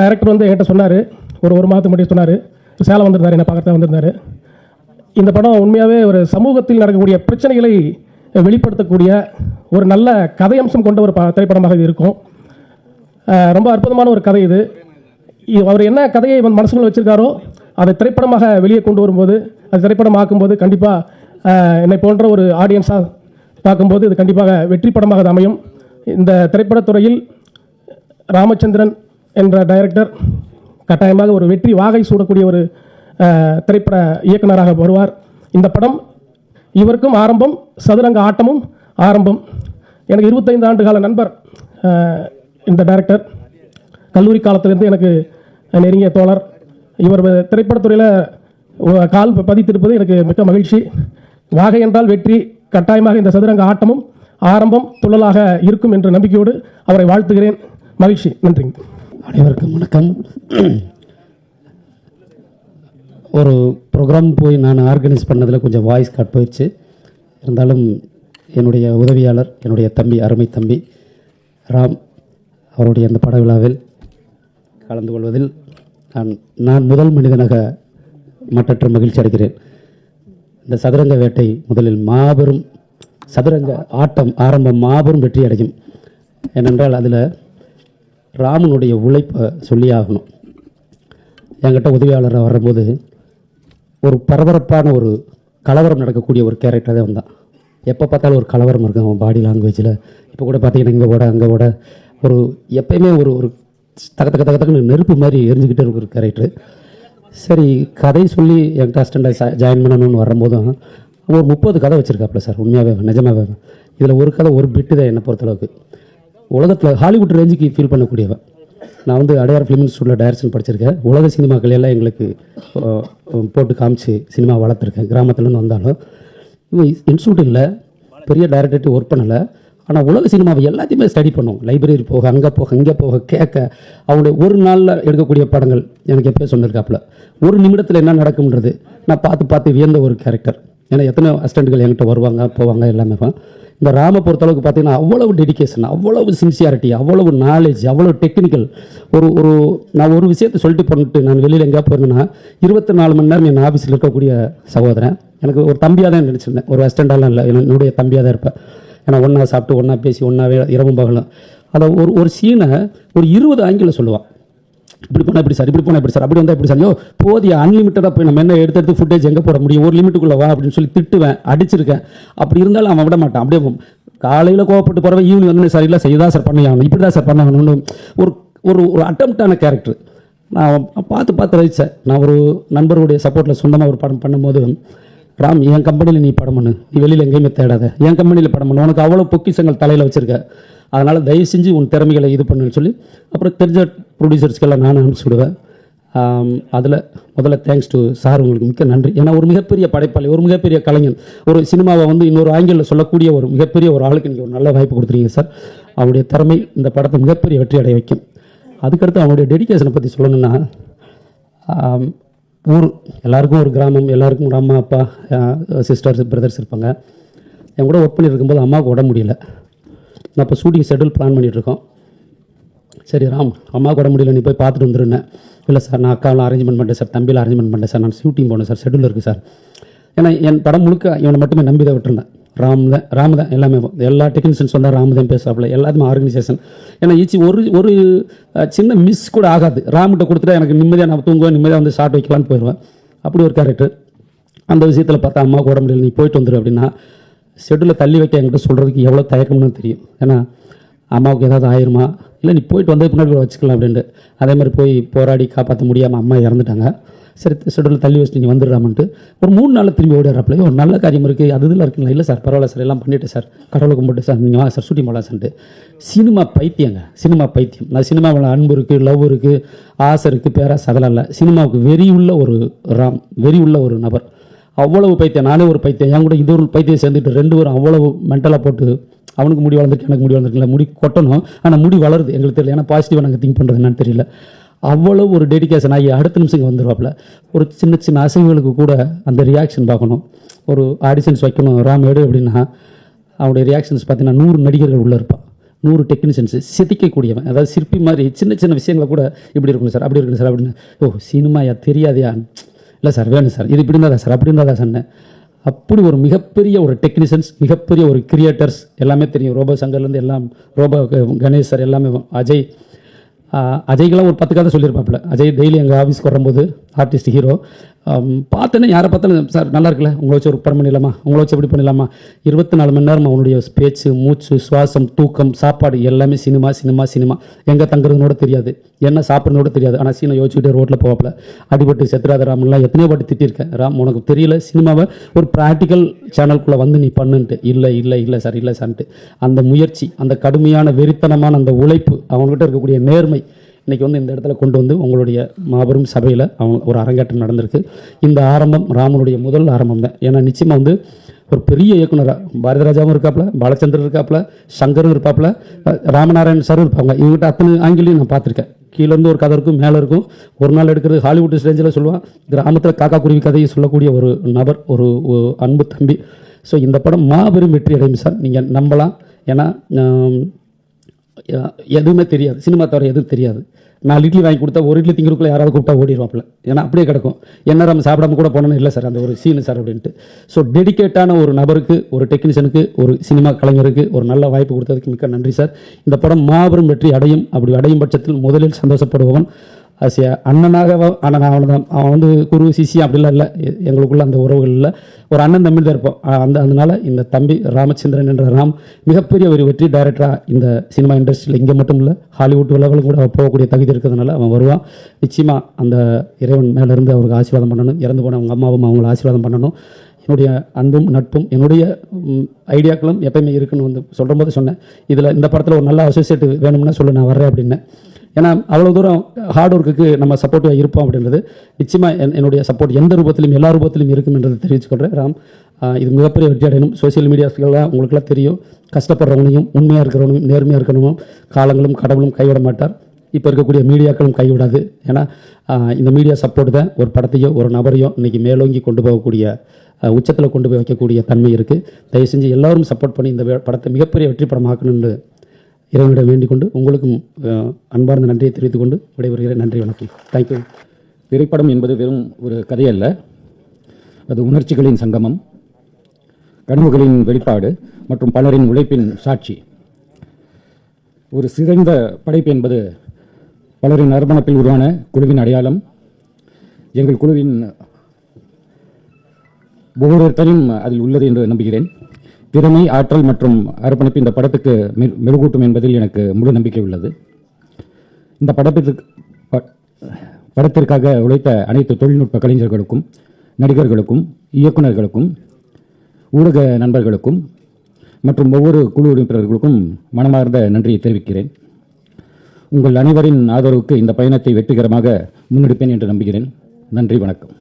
டைரக்டர் வந்து என்கிட்ட சொன்னார். ஒரு மாதத்துக்கு முன்னாடி சொன்னார். சேலம் வந்திருந்தார், என்னை பார்க்கறத வந்திருந்தார். இந்த படம் உண்மையாகவே ஒரு சமூகத்தில் நடக்கக்கூடிய பிரச்சனைகளை வெளிப்படுத்தக்கூடிய ஒரு நல்ல கதையம்சம் கொண்ட ஒரு திரைப்படமாக இது இருக்கும். ரொம்ப அற்புதமான ஒரு கதை இது. அவர் என்ன கதையை மனசுக்குள்ள வச்சிருக்காரோ அதை திரைப்படமாக வெளியே கொண்டு வரும்போது, அது திரைப்படம் ஆக்கும்போது கண்டிப்பாக என்னை போன்ற ஒரு ஆடியன்ஸாக பார்க்கும்போது இது கண்டிப்பாக வெற்றி படமாக அமையும். இந்த திரைப்படத்துறையில் ராமச்சந்திரன் என்ற டைரக்டர் கட்டாயமாக ஒரு வெற்றி வாகை சூடக்கூடிய ஒரு திரைப்பட இயக்குனராக வருவார். இந்த படம் இவருக்கும் ஆரம்பம், சதுரங்க ஆட்டமும் ஆரம்பம். எனக்கு 25 ஆண்டு கால நண்பர் இந்த டைரக்டர். கல்லூரி காலத்திலிருந்து எனக்கு நெருங்கிய தோழர். இவர் திரைப்படத்துறையில் கால் பதித்திருப்பது எனக்கு மிக்க மகிழ்ச்சி. வாகை என்றால் வெற்றி. கட்டாயமாக இந்த சதுரங்க ஆட்டமும் ஆரம்பம் துள்ளலாக இருக்கும் என்ற நம்பிக்கையோடு அவரை வாழ்த்துகிறேன். மகிழ்ச்சி. நன்றி. அனைவருக்கும் வணக்கம். ஒரு ப்ரோக்ராம் போய் நான் ஆர்கனைஸ் பண்ணதில் கொஞ்சம் வாய்ஸ் கட் போயிடுச்சு. இருந்தாலும் என்னுடைய உதவியாளர், என்னுடைய தம்பி, அருமை தம்பி ராம் அவருடைய அந்த பட விழாவில் கலந்து கொள்வதில் நான் முதல் மனிதனாக மற்றற்ற மகிழ்ச்சி அடைகிறேன். இந்த சதுரங்க வேட்டை முதலில் மாபெரும், சதுரங்க ஆட்டம் ஆரம்பம் மாபெரும் வெற்றி அடையும். ஏனென்றால் அதில் ராமனுடைய உழைப்பை சொல்லி ஆகணும். என்கிட்ட உதவியாளராக வரும்போது ஒரு பரபரப்பான ஒரு கலவரம் நடக்கக்கூடிய ஒரு கேரக்டர் தான் வந்தான். எப்போ பார்த்தாலும் ஒரு கலவரம் இருக்கும் அவன் பாடி லாங்குவேஜில். இப்போ கூட பார்த்தீங்கன்னா இங்கே ஓட அங்கே ஓட ஒரு எப்பயுமே ஒரு தக்கன்னு நெருப்பு மாதிரி எரிஞ்சுக்கிட்டே இருக்கிற கேரக்டர். சரி, கதை சொல்லி என்கிட்ட அசிஸ்டண்டாக ஜாயின் பண்ணணும்னு வரும்போதும் ஒரு 30 கதை வச்சுருக்காப்புல சார். உண்மையாகவே நிஜமாகவே இதில் ஒரு கதை ஒரு பிட்டு தான் என்னை பொறுத்தளவுக்கு. உலகத்தில் ஹாலிவுட் ரேஞ்சுக்கு ஃபீல் பண்ணக்கூடியவன். நான் வந்து அடையார் ஃபிலிம் இன்ஸ்டியூட்டில் டைரக்ஷன் படிச்சிருக்கேன். உலக சினிமாக்கள் எல்லாம் எங்களுக்கு போட்டு காமிச்சு சினிமா வளர்த்துருக்கேன். கிராமத்துலேருந்து வந்தாலும் இன்ஸ்டியூட் இல்லை, பெரிய டைரக்டர்கிட்ட ஒர்க் பண்ணலை. ஆனால் உலக சினிமாவை எல்லாத்தையுமே ஸ்டடி பண்ணோம். லைப்ரரி போக, அங்கே போக, இங்கே போக, கேட்க. அவங்களுடைய ஒரு நாளில் எடுக்கக்கூடிய படங்கள் எனக்கு எப்போ சொன்னிருக்காப்புல. ஒரு நிமிடத்தில் என்ன நடக்கும்ன்றது நான் பார்த்து வியந்த ஒரு கேரக்டர். ஏன்னா எத்தனை அசிஸ்டண்ட்டுகள் என்கிட்ட வருவாங்க போவாங்க எல்லாமே. இந்த ராம பொறுத்தளவுக்கு பார்த்தீங்கன்னா அவ்வளவு டெடிக்கேஷன், அவ்வளவு சின்சியாரிட்டி, அவ்வளவு நாலேஜ், அவ்வளவு டெக்னிக்கல். நான் ஒரு விஷயத்தை சொல்லிட்டு பண்ணிட்டு நான் வெளியில் எங்கேயா போயிருந்தேன்னா 24 மணி நேரம் என் ஆஃபீஸில் இருக்கக்கூடிய சகோதரன். எனக்கு ஒரு தம்பியாக தான் நினச்சிருந்தேன், ஒரு அசிஸ்டண்டாலாம் இல்லை, என்னுடைய தம்பியாக தான் இருப்பேன். ஏன்னா ஒன்றா சாப்பிட்டு, ஒன்றா பேசி, ஒன்றாவே இரவும் பகலும். அதை ஒரு சீனை ஒரு 20 ஆங்கிளில் சொல்லுவான். இப்படி போனால் இப்படி சார், இப்படி போனால் இப்படி சார், அப்படி வந்தால் இப்படி சார். போதிய அன்லிமிட்டடாக போய் நம்ம என்ன எடுத்து ஃபுட்டேஜ் எங்கே போட முடியும், ஒரு லிமிட்டுக்குள்ளே வா அப்படின்னு சொல்லி திட்டுவேன், அடிச்சிருக்கேன். அப்படி இருந்தாலும் அவன் விட மாட்டான். அப்படியே காலையில் கோவப்பட்டு போகிறவன் ஈவினிங் வந்து சார் இல்லை செய்யதான் சார் பண்ணணும், இப்படி தான் சார் பண்ணணும்னு ஒரு அட்டம்ப்டான கேரக்டர். நான் பார்த்து ரசித்தேன். நான் ஒரு நண்பருடைய சப்போர்ட்டில் சொந்தமாக ஒரு படம் பண்ணும்போது ராம் என் கம்பெனியில் நீ படம் பண்ணு, நீ வெளியில் எங்கேயுமே தேடாத, என் கம்பெனியில் படம் பண்ணு, உனக்கு அவ்வளோ பொக்கிஷங்கள் தலையில் வச்சுருக்க, அதனால் தயவு செஞ்சு உன் திறமைகளை இது பண்ணுன்னு சொல்லி அப்புறம் தெரிஞ்ச ப்ரொடியூசர்ஸ்க்கெல்லாம் நான் அனுப்பிச்சி விடுவேன். அதில் முதல்ல தேங்க்ஸ் டு சார், உங்களுக்கு மிக்க நன்றி. ஏன்னா ஒரு மிகப்பெரிய படைப்பாளி, ஒரு மிகப்பெரிய கலைஞன், ஒரு சினிமாவை வந்து இன்னொரு ஆங்கிளில் சொல்லக்கூடிய ஒரு மிகப்பெரிய ஒரு ஆளுக்கு நீங்கள் ஒரு நல்ல வாய்ப்பு கொடுத்துருக்கீங்க சார். அவருடைய திறமை இந்த படத்தை மிகப்பெரிய வெற்றி அடைய வைக்கும். அதுக்கடுத்து அவனுடைய டெடிகேஷனை பற்றி சொல்லணும்னா, ஊர் எல்லாருக்கும் ஒரு கிராமம், எல்லாருக்கும் ஒரு அம்மா அப்பா சிஸ்டர்ஸ் பிரதர்ஸ் இருப்பாங்க. என் கூட ஒர்க் பண்ணியிருக்கும்போது அம்மாவுக்கு உடம்பு முடியல. நான் இப்போ ஷூட்டிங் ஷெட்யூல் பிளான் பண்ணிகிட்ருக்கோம். சரி ராம், அம்மாவுக்கு உடம்பு முடியல, நீ போய் பார்த்துட்டு வந்துருந்தேன். இல்லை சார், நான் அக்காவெலாம் அரேஞ்ச்மெண்ட் பண்ணிட்டேன் சார், தம்பியில் அரேஞ்ச்மெண்ட் பண்ணிட்டேன் சார், நான் ஷூட்டிங் போனேன் சார், ஷெட்யூல் இருக்குது சார். ஏன்னா என் படம் முழுக்க இவனை மட்டுமே நம்பி தான் விட்டுருந்தேன். ராம் தான் எல்லாமே, எல்லா டெக்னீஷியன்ஸ் வந்தால் ராம் தான் பேசுவாப்பில், எல்லாத்துமே ஆர்கனைசேஷன். ஏன்னா ஈச்சி ஒரு சின்ன மிஸ் கூட ஆகாது. ராம்கிட்ட கொடுத்துட்டா எனக்கு நிம்மதியாக நான் தூங்குவேன், நிம்மதியாக வந்து ஷார்ட் வைக்கலான்னு போயிடுவேன். அப்படி ஒரு கேரக்டர். அந்த விஷயத்தில் பார்த்தா அம்மாவுக்கு உடம்பு முடியல, நீ போயிட்டு வந்துடு அப்படின்னா ஷெட்யூலில் தள்ளி வைக்க என்கிட்ட சொல்கிறதுக்கு எவ்வளோ தயக்கம்னு தெரியும். ஏன்னா அம்மாவுக்கு ஏதாவது ஆயிருமா, இல்லை நீ போயிட்டு வந்து பின்னாடி வச்சுக்கலாம் அப்படின்ட்டு. அதே மாதிரி போய் போராடி காப்பாற்ற முடியாமல் அம்மா இறந்துட்டாங்க. சரி ஷெட்யூலில் தள்ளி வச்சுட்டு நீ வந்துடுறாமன்ட்டு ஒரு 3 நாளில் திரும்பி ஓடிறாப்புல. ஒரு நல்ல காரியம் இருக்குது, அது இதில் இருக்குங்களா, இல்லை சார் பரவாயில்ல சார், எல்லாம் பண்ணிவிட்டு சார், கடவுளை கும்பிட்டு சார், நீங்கள் வாங்க சார் ஷூட்டிங் போகலாம் சார்ட்டு. சினிமா பைத்தியங்க, சினிமா பைத்தியம். நான் சினிமாவில் அன்பு இருக்குது, லவ் இருக்குது, ஆசை இருக்குது, பேராசை அதெல்லாம் இல்லை. சினிமாவுக்கு வெறி உள்ள ஒரு ராம், வெறி உள்ள ஒரு நபர். அவ்வளவு பைத்தியம். நானே ஒரு பைத்தியம், என் கூட இது ஒரு பைத்தியம் சேர்ந்துட்டு 2 பேரும் அவ்வளவு மென்டலாக போட்டு, அவனுக்கு முடி வளர்ந்துட்டு எனக்கு முடி வளர்ந்துருக்குல்ல, முடி கொட்டணும், ஆனால் முடி வளருது எங்களுக்கு தெரியல. ஏன்னா பாசிட்டிவாக நாங்கள் திங்க் பண்ணுறது என்னன்னு தெரியல. அவ்வளோ ஒரு டெடிகேஷன் ஆகி அடுத்த நிமிஷம் வந்துடுவாப்பில். ஒரு சின்ன சின்ன அசைவுகளுக்கு கூட அந்த ரியாக்ஷன் பார்க்கணும். ஒரு ஆடிஷன்ஸ் வைக்கணும் ராம் எடு அப்படின்னா அவனுடைய ரியாக்ஷன்ஸ் பார்த்தீங்கன்னா 100 நடிகர்கள் உள்ளே இருப்பான், 100 டெக்னீஷியன்ஸு சித்திக்கக்கூடியவன். அதாவது சிற்பி மாதிரி சின்ன சின்ன விஷயங்களை கூட இப்படி இருக்கணும் சார், அப்படி இருக்கணும் சார் அப்படின்னு. ஓ சினிமாயா தெரியாதையா, இல்லை சார் வேணும் சார், இது இப்படி இருந்தால் சார், அப்படி இருந்தால் தான் சொன்னேன். அப்படி ஒரு மிகப்பெரிய ஒரு டெக்னீஷியன்ஸ், மிகப்பெரிய ஒரு கிரியேட்டர்ஸ் எல்லாமே தெரியும். ரோபோ சங்கர்லேருந்து எல்லாம், ரோபோ கணேஷ் சார் எல்லாமே, அஜய்க்கெல்லாம் ஒரு 10 கதை சொல்லியிருப்பாப்புல. அஜய் டெய்லி எங்கள் ஆஃபீஸ்க்கு வரும்போது ஆர்டிஸ்ட் ஹீரோ பார்த்தோன்னே யாரை பார்த்தாலும் சார் நல்லா இருக்குல்ல, உங்களை வச்சு ஒரு படம் பண்ணிடலாமா, உங்களை வச்சு எப்படி பண்ணிடலாமா. 24 மணி நேரம் அவனுடைய பேச்சு, மூச்சு, சுவாசம், தூக்கம், சாப்பாடு எல்லாமே சினிமா சினிமா சினிமா. எங்கே தங்குறதுனோட தெரியாது, என்ன சாப்பிட்றதோட தெரியாது. ஆனால் சீனை யோசிச்சுக்கிட்டே ரோட்டில் போவாப்பில். அடிபட்டு செத்துறாத ராம்லாம் எத்தனையோ பாட்டு திட்டிருக்கேன். ராம் உனக்கு தெரியல சினிமாவை ஒரு ப்ராக்டிக்கல் சேனலுக்குள்ளே வந்து நீ பண்ணுன்ட்டு. இல்லை இல்லை இல்லை சார், இல்லை சார்ன்ட்டு. அந்த முயற்சி, அந்த கடுமையான வெறித்தனமான அந்த உழைப்பு, அவங்ககிட்ட இருக்கக்கூடிய நேர்மை இன்றைக்கி வந்து இந்த இடத்துல கொண்டு வந்து உங்களுடைய மாபெரும் சபையில் அவங்க ஒரு அரங்கேற்றம் நடந்திருக்கு. இந்த ஆரம்பம் ராமனுடைய முதல் ஆரம்பம் தான். ஏன்னா நிச்சயமாக வந்து ஒரு பெரிய இயக்குனராக பாரதிராஜாவும் இருக்காப்புல, பாலச்சந்திரன் இருக்காப்புல, சங்கரும் இருப்பாப்புல, ராமநாராயணன் சாரும் இருப்பாங்க. இவங்ககிட்ட அத்தனை ஆங்கிலையும் நான் பார்த்துருக்கேன். கீழேருந்து ஒரு கதை இருக்கும், மேலே இருக்கும். ஒரு நாள் எடுக்கிறது ஹாலிவுட் ஸ்டேஜில் சொல்லுவான். கிராமத்தில் காக்கா குருவி கதையை சொல்லக்கூடிய ஒரு நபர், ஒரு அன்பு தம்பி. ஸோ இந்த படம் மாபெரும் வெற்றி அடையும் சார், நீங்கள் நம்பலாம். ஏன்னா எதுவுமே தெரியாது, சினிமா தவிர எதுவும் தெரியாது. 4 இட்லி வாங்கி கொடுத்தா ஒரு இட்லி திங்கிறதுக்குள்ள யாராவது கூப்பிட்டா ஓடிடுவாப்பில். ஏன்னா அப்படியே கிடக்கும். என்ன நம்ம சாப்பிடாம கூட போனோன்னு இல்லை சார், அந்த ஒரு சீனு சார் அப்படின்ட்டு. ஸோ டெடிக்கேட்டான ஒரு நபருக்கு, ஒரு டெக்னீஷியனுக்கு, ஒரு சினிமா கலைஞருக்கு ஒரு நல்ல வாய்ப்பு கொடுத்ததுக்கு மிக்க நன்றி சார். இந்த படம் மாபெரும் வெற்றி அடையும். அப்படி அடையும் பட்சத்தில் முதலில் சந்தோஷப்படுபவன் அண்ணனாக. ஆனால் அவன் வந்து குரு சிசி அப்படிலாம் இல்லை, எங்களுக்குள்ள அந்த உறவுகள் இல்லை. ஒரு அண்ணன் தம்பி தான் இருப்போம். அதனால இந்த தம்பி ராமச்சந்திரன் என்ற ராம் மிகப்பெரிய ஒரு வெற்றி டைரக்டராக இந்த சினிமா இண்டஸ்ட்ரியில் இங்கே மட்டும் இல்லை, ஹாலிவுட் உலகிலும் கூட போகக்கூடிய தகுதி இருக்கிறதுனால அவன் வருவான். நிச்சயமாக அந்த இறைவன் மேலேருந்து அவருக்கு ஆசீர்வாதம் பண்ணணும். இறந்து போன அவங்க அம்மாவும் அவங்களை ஆசீர்வாதம் பண்ணணும். என்னுடைய அன்பும் நட்பும் என்னுடைய ஐடியாக்களும் எப்பயுமே இருக்குன்னு வந்து சொல்கிற போது சொன்னேன். இதில் இந்த படத்தில் ஒரு நல்ல அசோசியேட் வேணும்னா சொல்லு, நான் வர்றேன் அப்படின்னு. ஏன்னா அவ்வளோ தூரம் ஹார்ட் ஒர்க்குக்கு நம்ம சப்போர்ட்டிவாக இருப்போம் அப்படின்றது நிச்சயமாக என்னுடைய சப்போர்ட் எந்த ரூபத்திலும் எல்லா ரூபத்திலும் இருக்கும் என்றதை தெரிவிச்சுக்கொள்கிறேன். ராம் இது மிகப்பெரிய வெற்றி அடையணும். சோசியல் மீடியாஸ்லாம் உங்களுக்குலாம் தெரியும், கஷ்டப்படுறவனையும் உண்மையாக இருக்கிறவனையும் நேர்மையாக இருக்கணும் காலங்களும் கடவுளும் கைவிட மாட்டார். இப்போ இருக்கக்கூடிய மீடியாக்களும் கைவிடாது. ஏன்னா இந்த மீடியா சப்போர்ட் தான் ஒரு படத்தையோ ஒரு நபரையோ இன்றைக்கி மேலோங்கி கொண்டு போகக்கூடிய, உச்சத்தில் கொண்டு போய் வைக்கக்கூடிய தன்மை இருக்குது. தயவு செஞ்சு எல்லோரும் சப்போர்ட் பண்ணி இந்த படத்தை மிகப்பெரிய வெற்றி படமாக்கணும்னு இறைவனிடம் வேண்டிக் கொண்டு உங்களுக்கும் அன்பார்ந்த நன்றியை தெரிவித்துக் கொண்டு விடைபெறுகிறேன். நன்றி, வணக்கம். தேங்க்யூ. திரைப்படம் என்பது வெறும் ஒரு கதையல்ல, அது உணர்ச்சிகளின் சங்கமம், கனவுகளின் வெளிப்பாடு மற்றும் பலரின் உழைப்பின் சாட்சி. ஒரு சிறந்த படைப்பு என்பது பலரின் அர்ப்பணிப்பில் உருவான குழுவின் அடையாளம். எங்கள் குழுவின் ஒவ்வொருத்தரையும் அதில் உள்ளது என்று நம்புகிறேன். திறமை, ஆற்றல் மற்றும் அர்ப்பணிப்பு இந்த படத்துக்கு மெருகூட்டும் என்பதில் எனக்கு முழு நம்பிக்கை உள்ளது. இந்த படத்திற்காக உழைத்த அனைத்து தொழில்நுட்ப கலைஞர்களுக்கும் நடிகர்களுக்கும், இயக்குநர்களுக்கும், ஊடக நண்பர்களுக்கும் மற்றும் ஒவ்வொரு குழு உறுப்பினர்களுக்கும் மனமார்ந்த நன்றியை தெரிவிக்கிறேன். உங்கள் அனைவரின் ஆதரவுக்கு இந்த பயணத்தை வெற்றிகரமாக முன்னெடுப்பேன் என்று நம்புகிறேன். நன்றி, வணக்கம்.